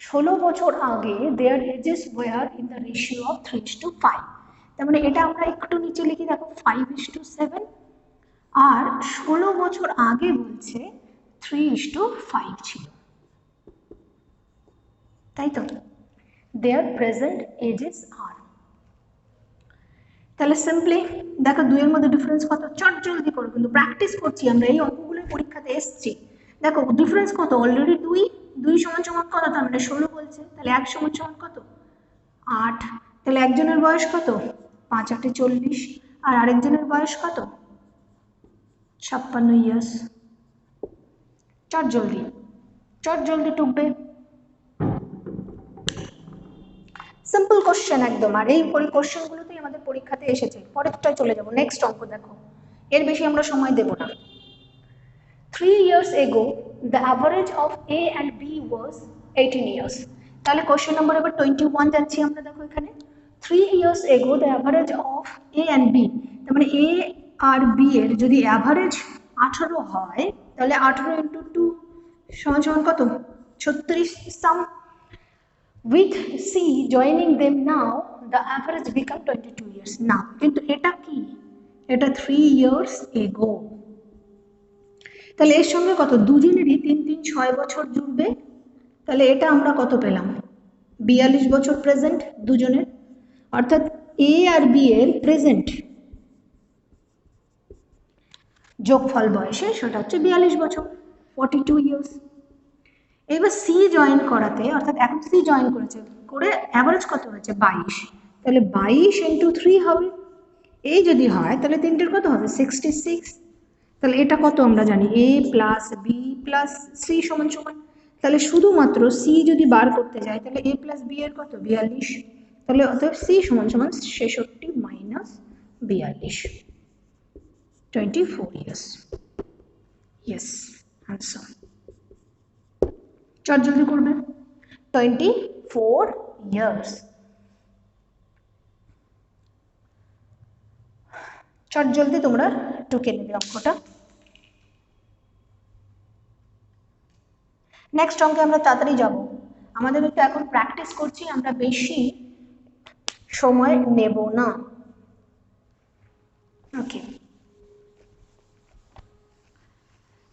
16 বছর আগে their ages were in the ratio of 3:5। তার মানে এটা আমরা একটু নিচে লিখি দেখো, 5:7, আর 16 বছর আগে বলছে 3:5 ছিল, তাই তো? their present ages are। তাহলে সিম্পলি দেখো 2 এর মধ্যে ডিফারেন্স কত, চট জলদি করো, কিন্তু প্র্যাকটিস করছি আমরা, এই অঙ্কগুলো পরীক্ষাতে এসছে। দেখো ডিফারেন্স কত, অলরেডি 2 সমান সমান কত, তার মানে 16 বলছে, তাহলে 1 সমান সমান কত, 8। তাহলে একজনের বয়স কত, 5 8 40, আর আরেকজনের বয়স কত, 56 ইয়ার্স। চট জলদি টুকবে। সিম্পল কোশ্চেন একদম, আর এই কোশ্চেনগুলোতেই আমাদের পরীক্ষাতে এসেছে। পরেরটায় চলে যাব, নেক্সট অঙ্ক দেখো, এর বেশি আমরা সময় দেব না। 3 years ago the average of A and B was 18 years। তাহলে কোশ্চেন নম্বর এবার 21 যাচ্ছি আমরা, দেখো এখানে 3 years ago the average of A and B, তার মানে A আর B এর যদি অ্যাভারেজ 18 হয় তাহলে 18 ইন্টু 2 সমান সমান কত, 36 সাম। With C joining them now the average become 22 years। না, কিন্তু এটা কি, এটা 3 years ago, তাহলে এর সঙ্গে কত, দুজনেরই 3 3 6 বছর জুড়বে, তাহলে এটা আমরা কত পেলাম, 42 বছর প্রেজেন্ট দুজনের, অর্থাৎ এ আর বি এর প্রেজেন্ট যোগফল বয়সে সেটা হচ্ছে 42 বছর, 42 ইয়ার্স। এবার সি জয়েন করাতে, অর্থাৎ এখন সি জয়েন করেছে, করে অ্যাভারেজ কত হয়েছে 22, তাহলে 22 ইন্টু 3 হবে। এই যদি হয় তাহলে তিনটের কত হবে, 66। তাহলে এটা কত আমরা জানি, এ প্লাস বি প্লাস সি সমান সমান, তাহলে শুধুমাত্র সি যদি বার করতে যায় তাহলে এ প্লাস বি এর কত, 42। তাহলে অতএব সি সমান সমান 66 মাইনাস 42, 24 ইয়ার্স। Yes answer. চট জলদি করবে, 24 ইয়ার্স। চট জলদি তোমরা টুকে নেবে অঙ্কটা। নেক্সট অঙ্কে আমরা তাড়াতাড়ি যাব, আমাদের তো এখন প্র্যাকটিস করছি, আমরা বেশি সময় নেব না। ওকে,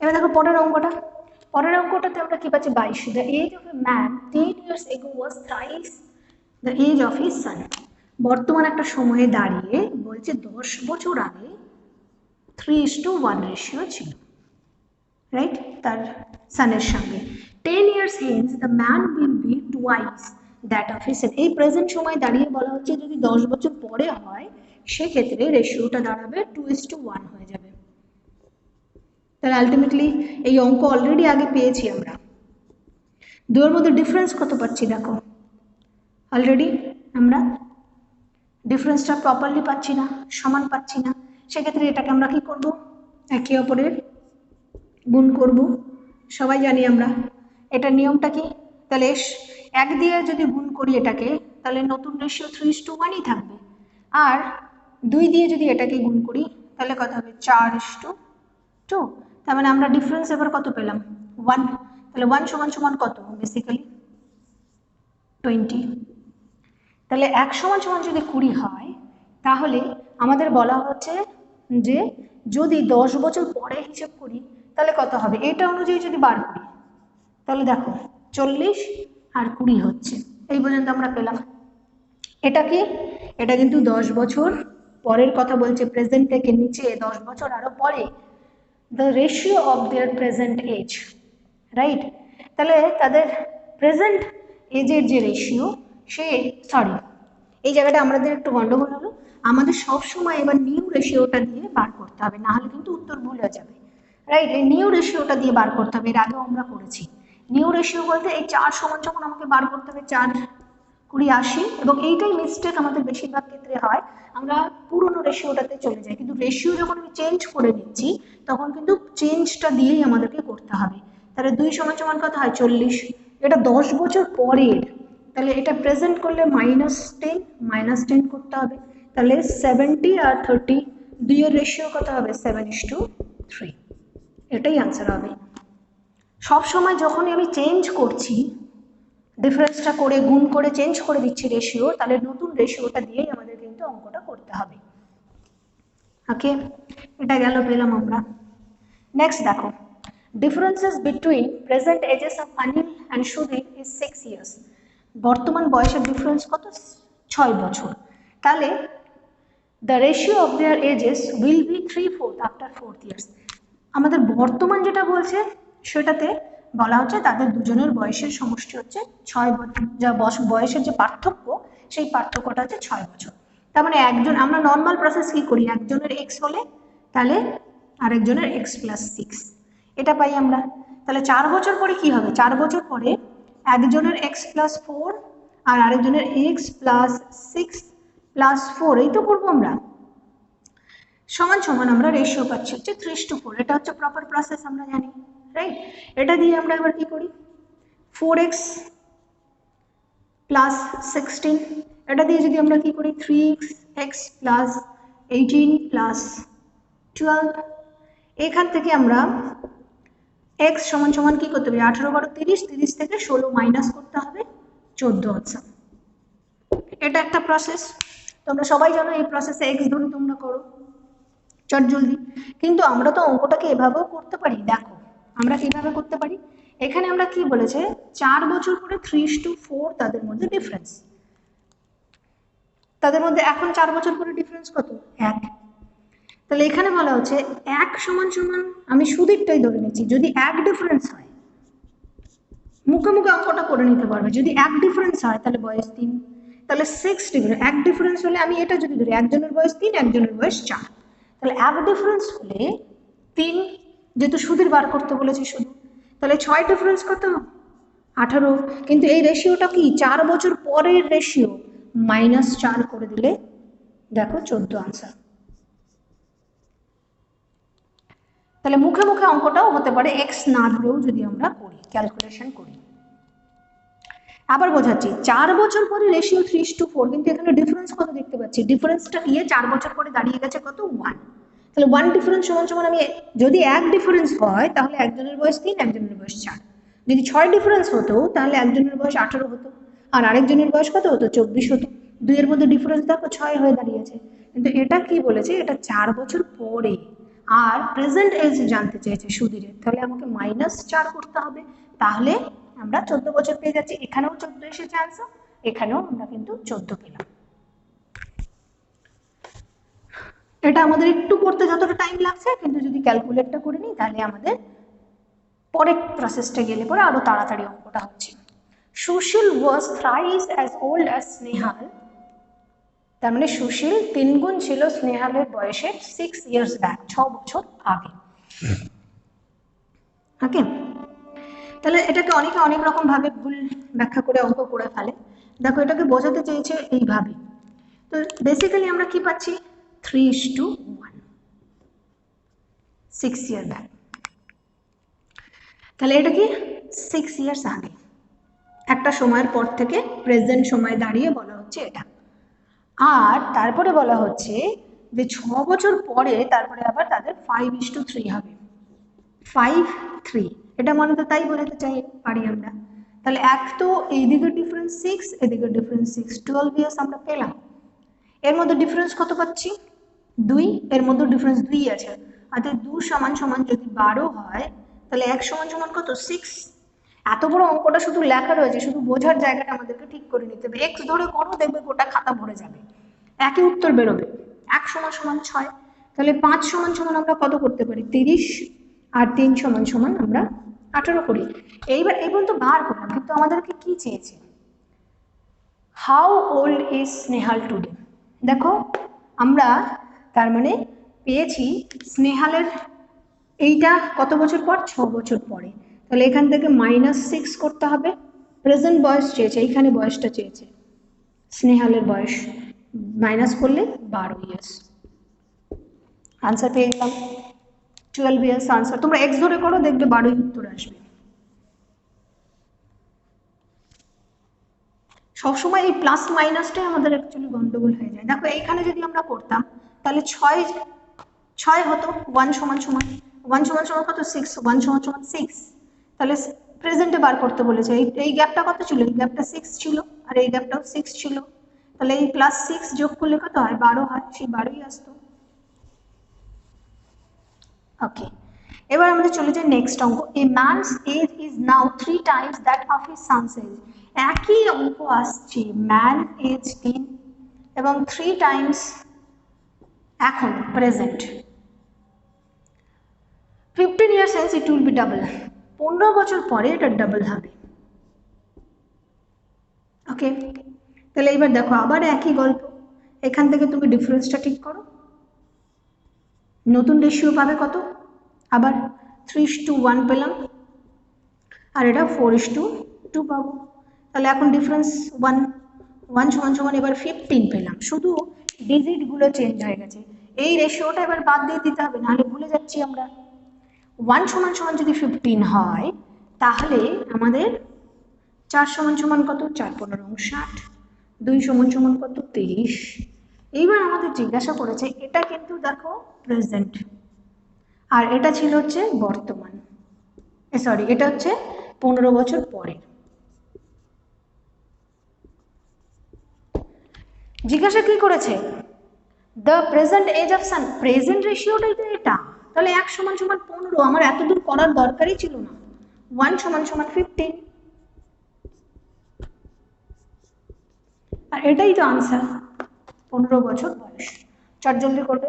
এবার দেখো পরের অঙ্কটাতে আমরা কি পাচ্ছি, 22। The age of a man 10 years ago was thrice the age of his son। বর্তমান একটা সময়ে দাঁড়িয়ে বলছে 10 বছর আগে 3:1 রেশিও ছিল, রাইট, তার সানের সঙ্গে। 10 years hence the man will be twice that of his son। এই প্রেজেন্ট সময় দাঁড়িয়ে বলা হচ্ছে যদি 10 বছর পরে হয় সেক্ষেত্রে রেশিওটা দাঁড়াবে 2:1 হয়ে যাবে। তাহলে আলটিমেটলি এই অঙ্ক অলরেডি আগে পেয়েছি আমরা। দুয়ের মধ্যে ডিফারেন্স কত পাচ্ছি দেখো, অলরেডি আমরা ডিফারেন্সটা প্রপারলি পাচ্ছি না, সমান পাচ্ছি না, সেক্ষেত্রে এটাকে আমরা কি করব, একে অপরের গুণ করব। সবাই জানি আমরা এটা নিয়মটা কি, তাহলে 1 দিয়ে যদি গুণ করি এটাকে তাহলে নতুন রেশিও 3:1ই থাকবে, আর 2 দিয়ে যদি এটাকে গুণ করি তাহলে কত হবে, 4:2। তার মানে আমরা ডিফারেন্স এবার কত পেলাম, 1। তাহলে 1 সমান সমান কত, বেসিক্যালি 20। তাহলে 1 সমান সমান যদি 20 হয় তাহলে আমাদের বলা হচ্ছে যে যদি 10 বছর পরে হিসেব করি তাহলে কত হবে, এটা অনুযায়ী যদি বার করি তাহলে দেখো 40 আর 20 হচ্ছে, এই পর্যন্ত আমরা পেলাম। এটা কি, এটা কিন্তু 10 বছর পরের কথা বলছে, প্রেজেন্ট থেকে নিচে 10 বছর আরো পরে, the ratio of their present age, right. তাহলে তাদের প্রেজেন্ট এজের যে রেশিও, সে সরি এই জায়গাটা আমাদের একটু গন্ডগোল হলো, আমাদের সব সময় এবার নিউ রেশিওটা দিয়ে বার করতে হবে, না হলে কিন্তু উত্তর ভুল হয়ে যাবে, রাইট। এই নিউ রেশিওটা দিয়ে বার করতে হবে, এর আগেও আমরা করেছি। নিউ রেশিও বলতে এই 4 সমান যখন আমাকে বার করতে হবে 4 20 80, এবং এইটাই মিস্টেক আমাদের বেশিরভাগ ক্ষেত্রে হয়, আমরা পুরনো রেশিওটাতে চলে যাই, কিন্তু রেশিও যখন আমি চেঞ্জ করে নিচ্ছি তখন কিন্তু চেঞ্জটা দিয়েই আমাদেরকে করতে হবে। তাহলে 2 সমান সমান কত হয় 40, এটা 10 বছর পরের, তাহলে এটা প্রেজেন্ট করলে -10 করতে হবে, তাহলে 70 আর 30 দুইয়ের রেশিও কত হবে 7:3, এটাই আনসার হবে। সব সময় যখনই আমি চেঞ্জ করছি, ডিফারেন্সটা করে গুণ করে চেঞ্জ করে দিচ্ছি রেশিও, তাহলে নতুন রেশিওটা দিয়েই আমাদের কিন্তু অঙ্কটা করতে হবে। ওকে, এটা গেল পেলাম আমরা। নেক্সট দেখো, differences between present ages of Anil and Sudhir is 6 years. বর্তমান বয়সের ডিফারেন্স কত 6 বছর, তাহলে the ratio of their ages will be 3/4 after 4 years. আমাদের বর্তমান যেটা বলছে সেটাতে বলা হচ্ছে তাদের দুজনের বয়সের সমষ্টি হচ্ছে 6 বছর, যা বয়সের যে পার্থক্য সেই পার্থক্যটা হচ্ছে 6 বছর। তার মানে একজন, আমরা নর্মাল প্রসেস কি করি, একজনের এক্স হলে তাহলে আরেকজনের x+6 এটা পাই আমরা। তাহলে 4 বছর পরে কি হবে, 4 বছর পরে একজনের x+4 আর আরেকজনের x+6+4, এই তো করবো আমরা, সমান সমান আমরা রেশিও পাচ্ছি হচ্ছে 3:4, এটা হচ্ছে প্রপার প্রসেস আমরা জানি, রাইট। এটা দিয়ে আমরা এবার কি করি, 4x + 16, এটা দিয়ে যদি আমরা কি করি 3x + 18 + 12, এখান থেকে আমরা x সমান সমান কি করতে হবে 18 × 30, 30 থেকে 16 মাইনাস করতে হবে 14 আনসার। এটা একটা প্রসেস, তোমরা সবাই জানো এই প্রসেসে x ধরে তোমরা করো চট জলদি। কিন্তু আমরা তো অঙ্কটাকে এভাবেও করতে পারি, দেখো আমরা কিভাবে করতে পারি, এখানে আমরা কি বলেছে 4 বছর পরে 3:4 তাদের মধ্যে ডিফারেন্স, তাদের মধ্যে এখন 4 বছর পরে ডিফারেন্স কত 1, তাহলে এখানে বলা হচ্ছে 1 সমান সমান, আমি সুদীরটাই ধরে নিচ্ছি, যদি 1 ডিফারেন্স হয়, মুখে মুখে অঙ্কটা করে নিতে পারবে, যদি 1 ডিফারেন্স হয় তাহলে বয়স 3, তাহলে 6 ডিফারেন্স, 1 ডিফারেন্স হলে আমি এটা যদি ধরি একজনের বয়স 3 একজনের বয়স 4, তাহলে 1 ডিফারেন্স হলে 3, যেহেতু সুদীর বার করতে বলেছি শুধু, তাহলে 6 ডিফারেন্স কত 18, কিন্তু এই রেশিওটা কি 4 বছর পরের রেশিও, -4 করে দিলে দেখো 14 আনসার। তাহলে মুখে মুখে অঙ্কটাও হতে পারে এক্স না ধরেও যদি আমরা করি, ক্যালকুলেশন করি। আবার বোঝাচ্ছি, 4 বছর পরে রেশিও 3:4, কিন্তু এখানে ডিফারেন্স কত দেখতে পাচ্ছি, ডিফারেন্সটা গিয়ে 4 বছর পরে দাঁড়িয়ে গেছে কত 1, তাহলে 1 ডিফারেন্স সমান সমান, আমি যদি 1 ডিফারেন্স হয় তাহলে একজনের বয়স 3 একজনের বয়স 4, যদি 6 ডিফারেন্স হতো তাহলে একজনের বয়স 18 হতো আর আরেকজনের বয়স কত হতো 24 হতো, দুইয়ের মধ্যে ডিফারেন্স দেখো 6 হয়ে দাঁড়িয়েছে। কিন্তু এটা কি বলেছে, এটা 4 বছর পরে, আর প্রেজেন্ট এজ জানতে চেয়েছে সুধীরের, তাহলে আমাকে -4 করতে হবে, তাহলে আমরা 14 বছর পেয়ে যাচ্ছি। এখানেও 14 এসেছে আনসার, এখানেও আমরা কিন্তু 14 পেলাম। এটা আমাদের একটু করতে যতটা টাইম লাগছে, কিন্তু যদি ক্যালকুলেটটা করে নিই তাহলে আমাদের পরের প্রসেসটা গেলে পরে আরো তাড়াতাড়ি অঙ্কটা হচ্ছে। সুশীল ওয়াজ thrice as old as Snehal, তার মানে সুশীল 3 গুণ ছিল স্নেহালের বয়সে 6 years back, 6 বছর আগে। ওকে, তাহলে এটাকে অনেকে অনেক রকম ভাবে ভুল ব্যাখ্যা করে অঙ্ক করে ফেলে, দেখো এটাকে বোঝাতে চেয়েছে এইভাবে। তো বেসিক্যালি আমরা কি পাচ্ছি 3:1, 6 years back, তাহলে এটা কি 6 years আগে, একটা সময়ের পর থেকে প্রেজেন্ট সময় দাঁড়িয়ে বলা হচ্ছে এটা। আর তারপরে বলা হচ্ছে যে 6 বছর পরে তারপরে আবার তাদের 5:3 হবে, 5:3, এটা মনে তো তাই বোঝাতে চাই পারি আমরা। তাহলে এক তো এইদিকে ডিফারেন্স 6, এদিকে ডিফারেন্স 6, 12 ইয়ার্স আমরা পেলাম। এর মধ্যে ডিফারেন্স কত পাচ্ছি 2 এর মধ্যে ডিফারেন্স 2 আছে, অর্থাৎ 2 সমান সমান যদি 12 হয় তাহলে 1 সমান সমান কত 6। এত বড় অঙ্কটা শুধু লেখা রয়েছে, শুধু বোঝার জায়গাটা আমাদেরকে ঠিক করে নিতে হবে। এক্স ধরে করো, দেখবে গোটা খাতা ভরে যাবে, একই উত্তর বেরোবে। 1 সমান সমান 6, তাহলে 5 সমান সমান আমরা কত করতে পারি 30, আর 3 সমান সমান আমরা 18 করি। এইবার এই পর্যন্ত বার করলাম, কিন্তু আমাদেরকে কি চেয়েছে, how old is Snehal today. দেখো আমরা তার মানে পেয়েছি স্নেহালের এইটা কত বছর পর, 6 বছর পরে, তাহলে এখান থেকে -6 করতে হবে। প্রেজেন্ট বয়স চেয়েছে, এইখানে বয়সটা চেয়েছে, স্নেহালের বয়স মাইনাস করলে 12 ইয়ার্স, আনসার পেয়ে গেলাম 12 ইয়ার্স আনসার। তোমরা এক্স ধরে করো, দেখবে 12 উত্তর আসবে। সবসময় এই প্লাস মাইনাসটাই আমাদের অ্যাকচুয়ালি গন্ডগোল হয়ে যায়। দেখো এইখানে যদি আমরা করতাম তাহলে 6 হতো, 1 সমান সমান 1 সমান সমান কত 6, 1 সমান সমান 6, তাহলে প্রেজেন্টে বার করতে বলেছে। এই গ্যাপটা কত ছিল, এই গ্যাপটা 6 ছিল, আর এই গ্যাপটাও 6 ছিল, তাহলে এই +6 যোগ করলে কত হয় 12 হয়, সেই 12ই আসতো। ওকে, এবার আমাদের চলে যাই নেক্সট অঙ্ক। A man's age is now 3 times that of his son's age. একই অঙ্ক আসছে, ম্যান এজ 3 এবং 3 টাইমস এখন present. 15 years hence it will be double, 15 বছর পরে এটা ডাবল হবে। ওকে, তাহলে এবার দেখো আবার একই গল্প, এখান থেকে তুমি ডিফারেন্সটা ঠিক করো, নতুন রেশিও পাবে কত, আবার 3:1 পেলাম, আর এটা 4:2 পাবো। তাহলে এখন ডিফারেন্স 1, 1 সমান সমান এবার 15 পেলাম, শুধু ডিজিটগুলো চেঞ্জ হয়ে গেছে। এই রেশিওটা এবার বাদ দিয়ে দিতে হবে, নাহলে ভুলে যাচ্ছি আমরা। 1 সমান সমান যদি 15 হয় তাহলে আমাদের 4 সমান সমান কত, 4×15 60, 2 সমান সমান কত 30। এইবার আমাদের জিজ্ঞাসা করেছে, এটা কিন্তু দেখো প্রেজেন্ট, আর এটা ছিল হচ্ছে বর্তমান, সরি এটা হচ্ছে 15 বছর পরে। জিজ্ঞাসা কি করেছে, the present age of son, present রেশিওটাই তো এটা, তাহলে 1 সমান সমান 15, আমার এত দূর করার দরকারই ছিল না। 1 সমান সমান 15, আর এটাই তো আনসার, 15 বছর বয়স। চট জলদি করবে।